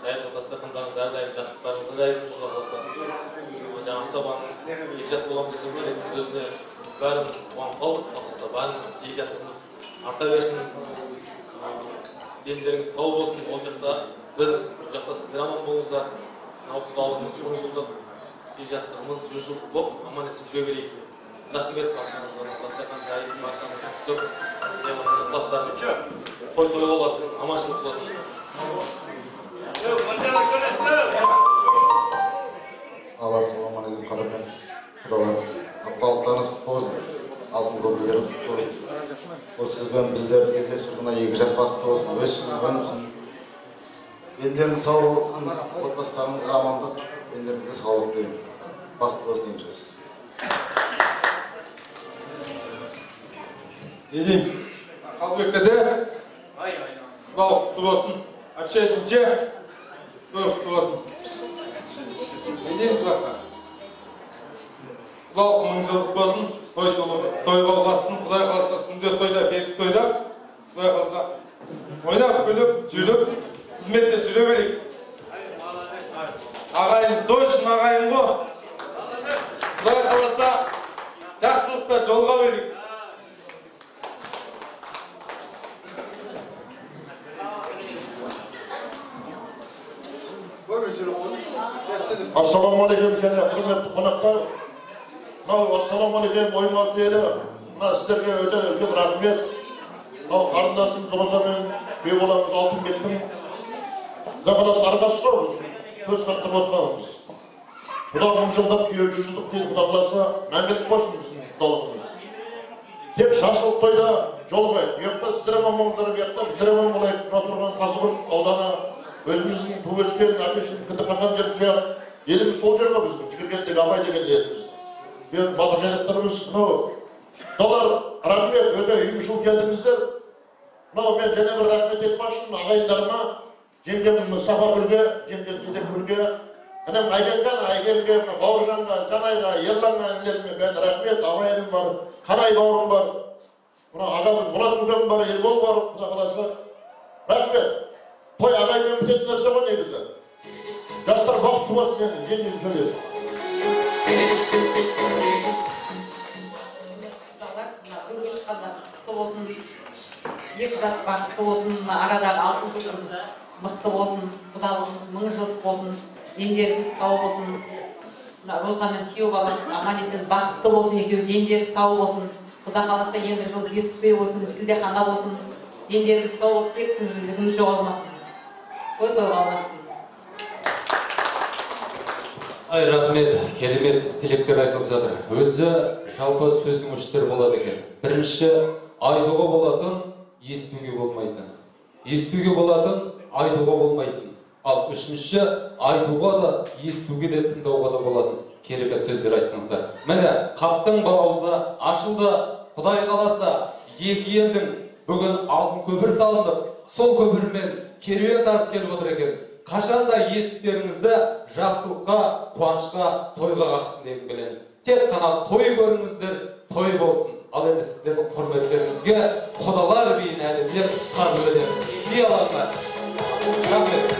Жайық дастархандарыңыз әрдайым жақсылықтарыңызды жайыңыз Құда қаласа. Жаңағы сабаның ежат боламын десем келетін сөзіне бәрін қуанып қалдық. Құда қаласа бәріміз ежатымыз арта берсін. Дендеріңіз сау болсын. Ол жақта біз, бұл жақта сіздер аман болыңыздар. Құдалығымыз 10 жылдық, ежаттығымыз 100 жылдық болып, аман есен жүре берейік. Рахмет қарсаңызға, дастархан жайын баршамыз күтіп, отбасылар той болсын, аманшылық болсын. Ассалаумағалейкум қарапен құдалар. Құттықтарыңыз құтты болсын. Алтын көпірлеріңіз құтты болсын. Осы сізбен біздер кездесіп жүрген екі жас бақытты болсын. Өссін, өніпсін.Ендеріңіз сау болсын, отбасыларыңызға амандық,ендеріңізге саулық тілеймін. Бақытты болсын еншісіз. Не дейміз? Қалбеккеде құдалық құтты болсын. Общайшынше той құтты болсын. Не дейміз басқа? Құдалық 1000 жылдық болсын, тойға ұласын, Құдай қаласа сүндет тойда, бесік тойда, Құдай қаласа ойнап, күліп, жүріп, қызметте жүре берейік. Ағайын той үшін ағайын ғой. Құдай қаласа жақсылықта жолға берейік. Ассалаумағалейкум және құрметті қонақтар. Ассалаумағалейкум оймақ елі. Мына сіздерге өте үлкен рахмет. Қарындасымыз Розамен бейболамыз алтын кеттім. Құдай қаласа арқасы жоқ біз. Көз қақтырып отқанымыз. Құда 10 жылдық, 100 жылдық дейді Құда қаласа мәңгілік болсын біздің құдалығымыз. Тек шашылық тойда жолығайық. Бұяқта сіздер аман болыңыздар, бұяқта біздер аман болайық. Отырған Қазығұрт ауданы өзіміздің туып өскен әкешінің кінді қаққан жер сияқты. Еліміз сол жерге біздің жүгіргендегі абай деген еліміз. Мен батыр жайдақтарымыз, құдалар рахмет, өте ұйымшыл келдіңіздер. Мен және бір рахмет етпақшымын ағайындарыма, жеңгем Сапаргүлге, жеңгем Седекгүлге, інім Айгемге, Бауыржанға, Жанайға, Ерланға інілеріме мен рахмет, абайым бар, Қанай бауырым бар, ағамыз Мұрат көкем бар, Ербол бар, Құда қаласа. Рахмет. Той ағаймен бітетін нәрсе ғой негізі. Жастар бақытты болсын енді, жеңгем сөйлесін. Екі жас бақытты болсын, арадағы алтын көпіріміз мықты болсын, құдалығымыз 1000 жылдық болсын, дендеріңіз сау болсын. Роза мен күйеу баламыз аман есен бақытты болсын, екеуі дендері сау болсын. Құда қаласа енді жыл бесікпей болсын, шілдехана болсын, дендеріңіз сау болып, тек сізбіздігіміз жоғалмасын. Той қалмасын. Ай, рахмет, керемет тілектер айтылып жатыр. Өзі жалпы сөздің үштері болады екен. Бірінші, айтуға болатын, естуге болмайтын. Естуге болатын, айтуға болмайтын. Ал үшінші, айтуға да, естуге де, тыңдауға да болатын. керемет сөздер айттыңыздар. Міне, қаптың бауызы ашылды. Құдай қаласа, екі елдің бүгін алтын көпір салынып, сол көпірмен керуен тартып келіп отыр екен. Қашанда есіктеріңізді жақсылыққа, қуанышқа, тойға қақсын деп келеміз. Тек қана той көріңіздер, той болсын. Ал енді сіздердің құрметтеріңізге құдалар биін әлемдер қарыз ederiz. Би алаңдар. Рахмет.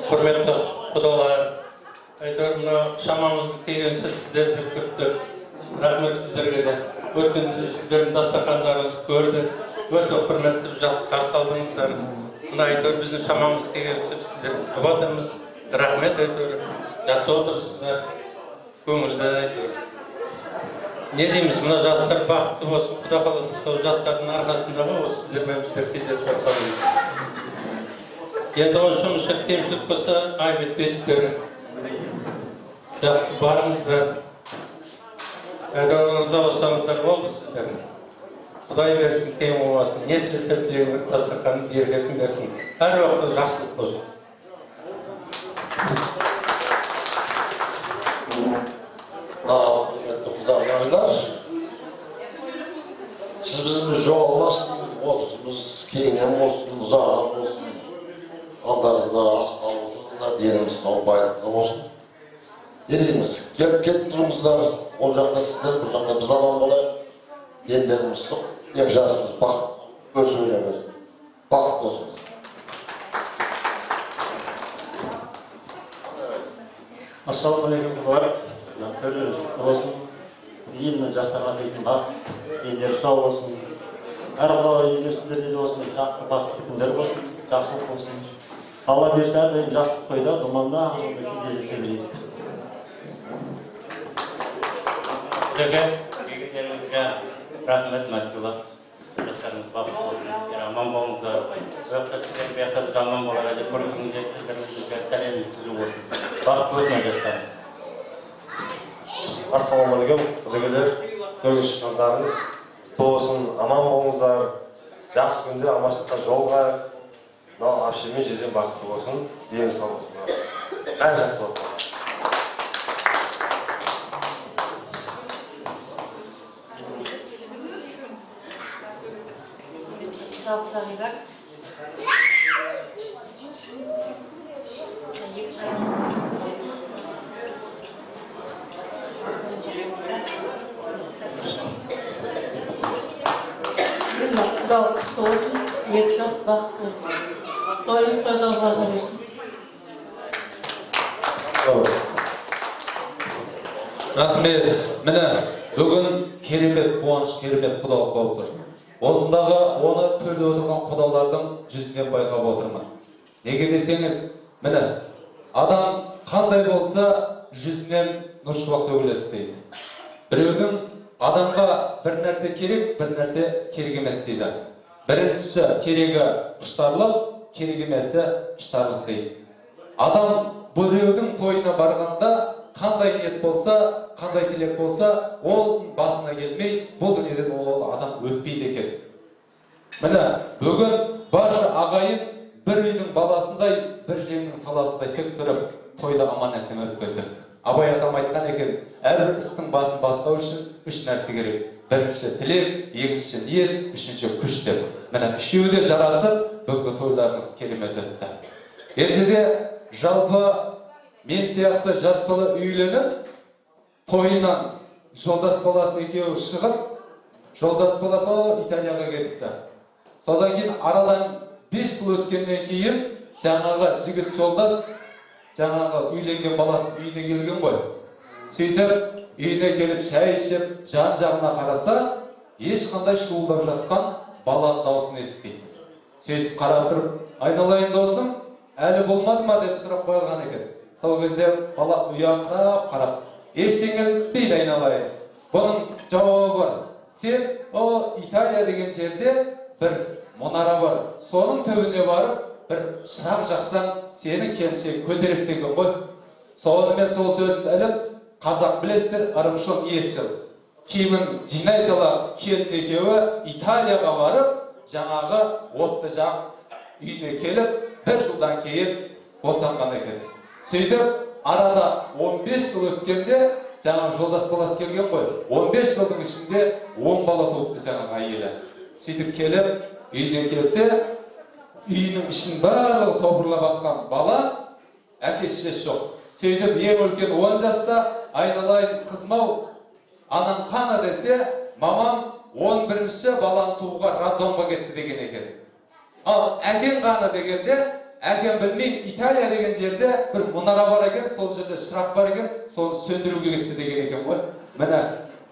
Құрметті құдалар, әйтеуір мына шамамызды келгенше сіздерді күтті. Рахмет сіздерге де. Өткенде сіздердің дастархандарыңызды көрді. Өте құрметті жақсы қарсы алдыңыздар. Мына әйтеуір біздің шамамыз келгенше сіздерді күтіп отырмыз. Рахмет әйтеуір. Жақсы отырсыздар. Көңілді әйтеуір. Не дейміз, мына жастар бақытты болсын. Құда қаласа сол жастардың арқасында ғой, сіздермен біздер кездесіп отырмыз. Енді оншымызша кемшілік болса, айып етпейсіздер. Жақсы барыңыздар. Әйтеуір ырза болсаңыздар болды сіздер. Құдай берсін, кем болмасын. Не тілесе тілегі дастарханын бергесін берсін. Әр уақытта жақсылық болсын. Құрметті құдағайлар, сіз біздің жоғалмасын, отырсымыз кеңем болсын, ұзағам болсын. Алдарыңызда асталып отырыңыздар, деніңіз сау байлықта болсын. Не дейміз, келіп кетіп тұрыңыздар, ол жақта сіздер, бұл жақта біз аман болайық. Денlerimiz sok, екі жасымыз бақыт, өсіп өне берсін. Бақыт болсын. Ассалаумағалейкум құлдар. Көріңіз болсын. Елінің жастарға дейтін бақ, елдері сау болсын. Әр қала университеттерде де болсын, жақсы бақытты күндер болсын, жақсылық болсын. Алла берсе әрдайым жақсылық қойда, думанда кездесе берейік. Егіздеріңізге рахмет, мәселе. Жастарымыз бақытты болсын, аман болыңыздар. Өкті сіздер бияқта біз аман боларға деп көргіңізге сәлем жеткізу болсын. Бақытты болсын, жастар. Ассалаумағалейкум, құдағайлар, көргіш шыққандарыңыз болсын, аман болыңыздар, жақсы күнде аманшылыққа жолға, мынау апшемен жезден бақытты болсын, дені сау болсындар. Бәрі жақсы болсын. Құтты болсын, 2 жас бақытты болсын. Тойыңыз тойда болса берсін. Рахмет. Міне, бүгін керемет қуаныш, керемет құдалық болып тұр. Осындағы оны төле отырған құдалардың жүзінен байқап отырмын. Неге десеңіз, міне, адам қандай болса жүзінен нұр шуақ төгіледі дейді. Біреудің адамға бір нәрсе керек, бір нәрсе керек емес дейді. Біріншісі керегі құштарлық, керек емесі іштарлық дейді. Адам біреудің тойына барғанда қандай ниет болса, қандай тілек болса, ол басына келмей, бұл дүниеден ол адам өтпейді екен. Міне, бүгін барша ағайын бір үйдің баласындай, бір жеңнің саласындай тік тұрып, тойда аман есен өткізді. Абай атам айтқан екен, әрбір істің басын бастау үшін 3 нәрсе керек. Бірінші тілек, екінші ниет, үшінші күш деп. Міне, үшеуі де жарасып, бүгінгі тойларыңыз керемет өтті. Ертеде жалпы мен сияқты жас бала үйленіп, тойынан жолдас баласы екеуі шығып, жолдас баласы Италияға кетіпті. Содан кейін арадан 5 жыл өткеннен кейін жаңағы жігіт жолдас жаңағы үйленген баласын үйіне келген ғой. Сөйтіп үйіне келіп шай ішіп, жан-жағына қараса, ешқандай шуылдап жатқан баланың дауысын естиді. Сөйтіп қарап тұрып, айналайын досым, әлі болмады ма деп сұрап қойған екен. Сол кезде бала ұяңқырап қарап, ештеңе етпейді айналайын. Бұның жауабы бар. Сен Италия деген жерде бір мұнара бар. Соның төбіне барып, бір шырақ жақсаң, сенің келіншек көтереді деген ғой. Сонымен сол сөзді іліп, қазақ білесіздер, ырымшыл етшіл. Киімін жинай сала келін екеуі Италияға барып, жаңағы отты жақ үйіне келіп, 1 жылдан кейін босанған екен. Сөйтіп, арада 15 жыл өткенде, жаңағы жолдас баласы келген ғой. 15 жылдың ішінде 10 бала туыпты жаңағы әйелі. Сөйтіп келіп, үйіне келсе, үйінің ішін барлығы тобырлап атқан бала, әке-шешесі жоқ. Сөйтіп, ең үлкен 10 жаста, айналайын қызмау, анаң қаны десе, мамам 11-ші баланы тууға роддомға кетті деген екен. Ал әкем қаны дегенде, әкем білмейді, Италия деген жерде бір мұнара бар екен, сол жерде шырақ бар екен, соны сөндіруге кетті деген екен ғой. Міне,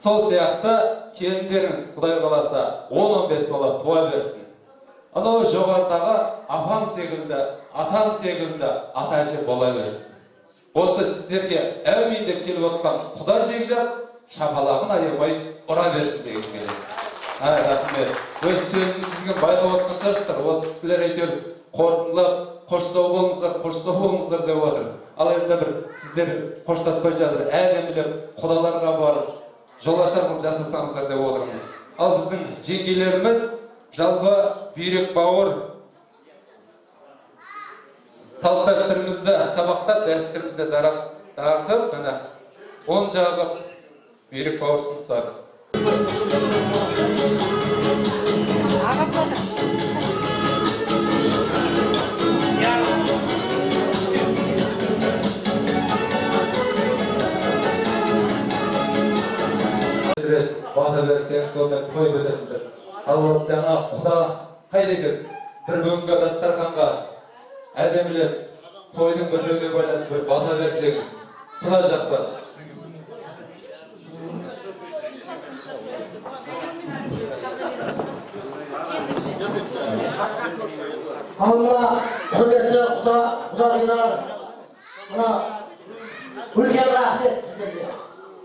сол сияқты келіндеріңіз, Құдай қаласа, 10-15 бала туа берсін. Анау жоғарыдағы апам секілді, атам секілді ата-әже бола берсін. Осы сіздерге әумин деп келіп отқан Құда жекжат шапалағын аямай ұра берсін деген келеді. Рахмет. Өз сөзіңізге байлап отқан шығарсыздар. Осы кісілер әйтеуір қорытындылап, қош сау болыңыздар деп отыр. Ал енді бір сіздер қоштаспай жатыр, әдемілеп құдаларға барып, жолашар жасасаңыздар деп отырмыз. Ал біздің жеңгелеріміз жалпы бүйрек бауыр салт дәстүрімізді сабақтап, дәстүрімізді дарытып, міне 10 жағып бүйрек бауырсын ұсады. Бата берсең, сонымен той көтерілді. Ал жаңа Құда қайда екен? Бір бүгінгі дастарханға әдемілеп тойдың біреуіне байланысты бір бата берсеңіз, Mına жақта. Алла құрметті құдағилар, мына үлкен рахмет сіздерге.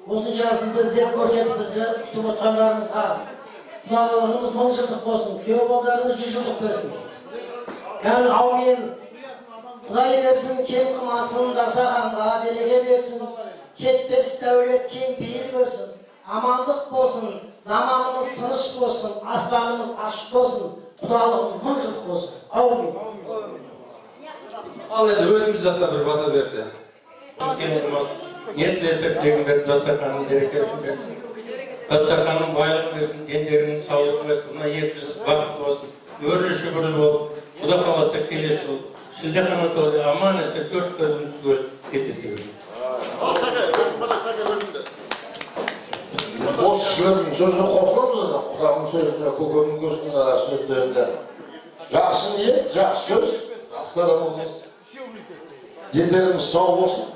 Осынша сізді іздеп көрсетіп бізді күтіп отырғандарыңызға. Құдалығыңыз 1000 жылдық болсын, күйеу балдарыңыз 100 жылдық болсын. Кәл аумен, Құдай берсін, кем қымасын, дастарханға береке берсін, кетпес дәулет кең пейіл берсін, амандық болсын, заманымыз тыныш болсын, аспанымыз ашық болсын, құдалығымыз 1000 жылдық болсын. Аумен. Ал енді өзіміз жақта бір бата берсе. Ет леззеттерін беріп, дастарханның берекесін берсін. Дастарханның байлығын берсін, дендерінің саулығы берсін, мына 200 бақыт болсын, өрлі шүгірлі болып, Құда қаласа келесі жыл шілдехана толы аман есе 4 көзіміз көріп кездесе берейік. Осы кісілердің сөзіне қосыламыз, құдағының сөзіне, көкемнің сөздерінде. Жақсы ниет, жақсы сөз, жақсы арамыз. Дендеріміз сау болсын,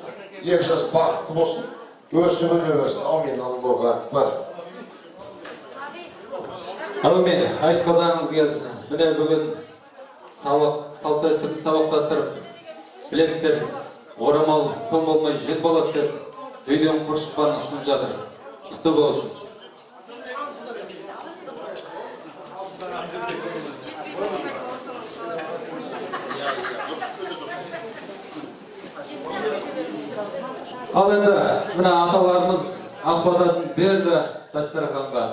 2 жас бақытты болсын, өсіп өне берсін. Амин, Аллаһу акбар. Әумин, айтқандарыңыз келсін. Міне бүгін салт дәстүрді сабақтастырып, білесіздер, орамал тон болмай жет болады деп үйден қоршықпан ұсынып жатыр. Құтты болсын. Ал енді мына аталарымыз ақ батасын берді дастарханға.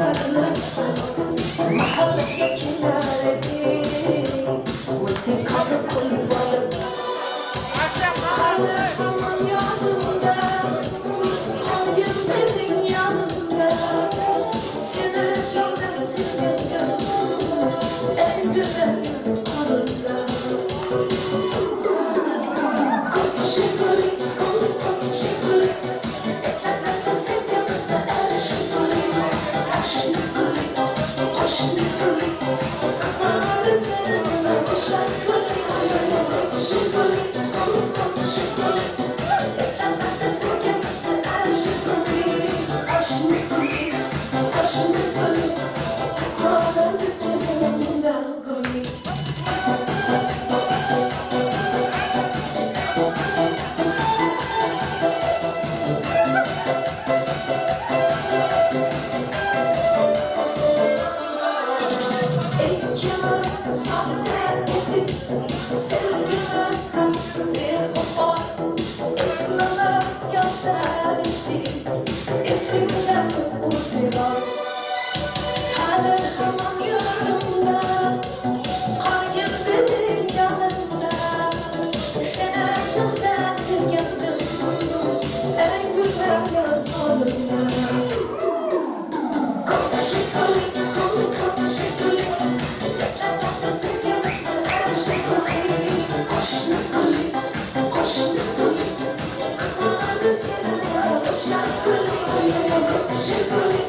sarılırsın Mahalleye kenarı Musi kanı kulvarım Kalır aman yanımda Koyun benim yanımda Seni çok seviyorum En güzel anımda Şekuri, kolu şekuri Esenler de sevdiğimizde her şekuri Her şekuri, hoş şekuri Kızlar da seninle bu şekuri Şekuri, kolu şekuri Esenler de sevdiğimizde her şekuri Hoş şekuri, hoş şekuri Kızlar da seninle guri Şekuri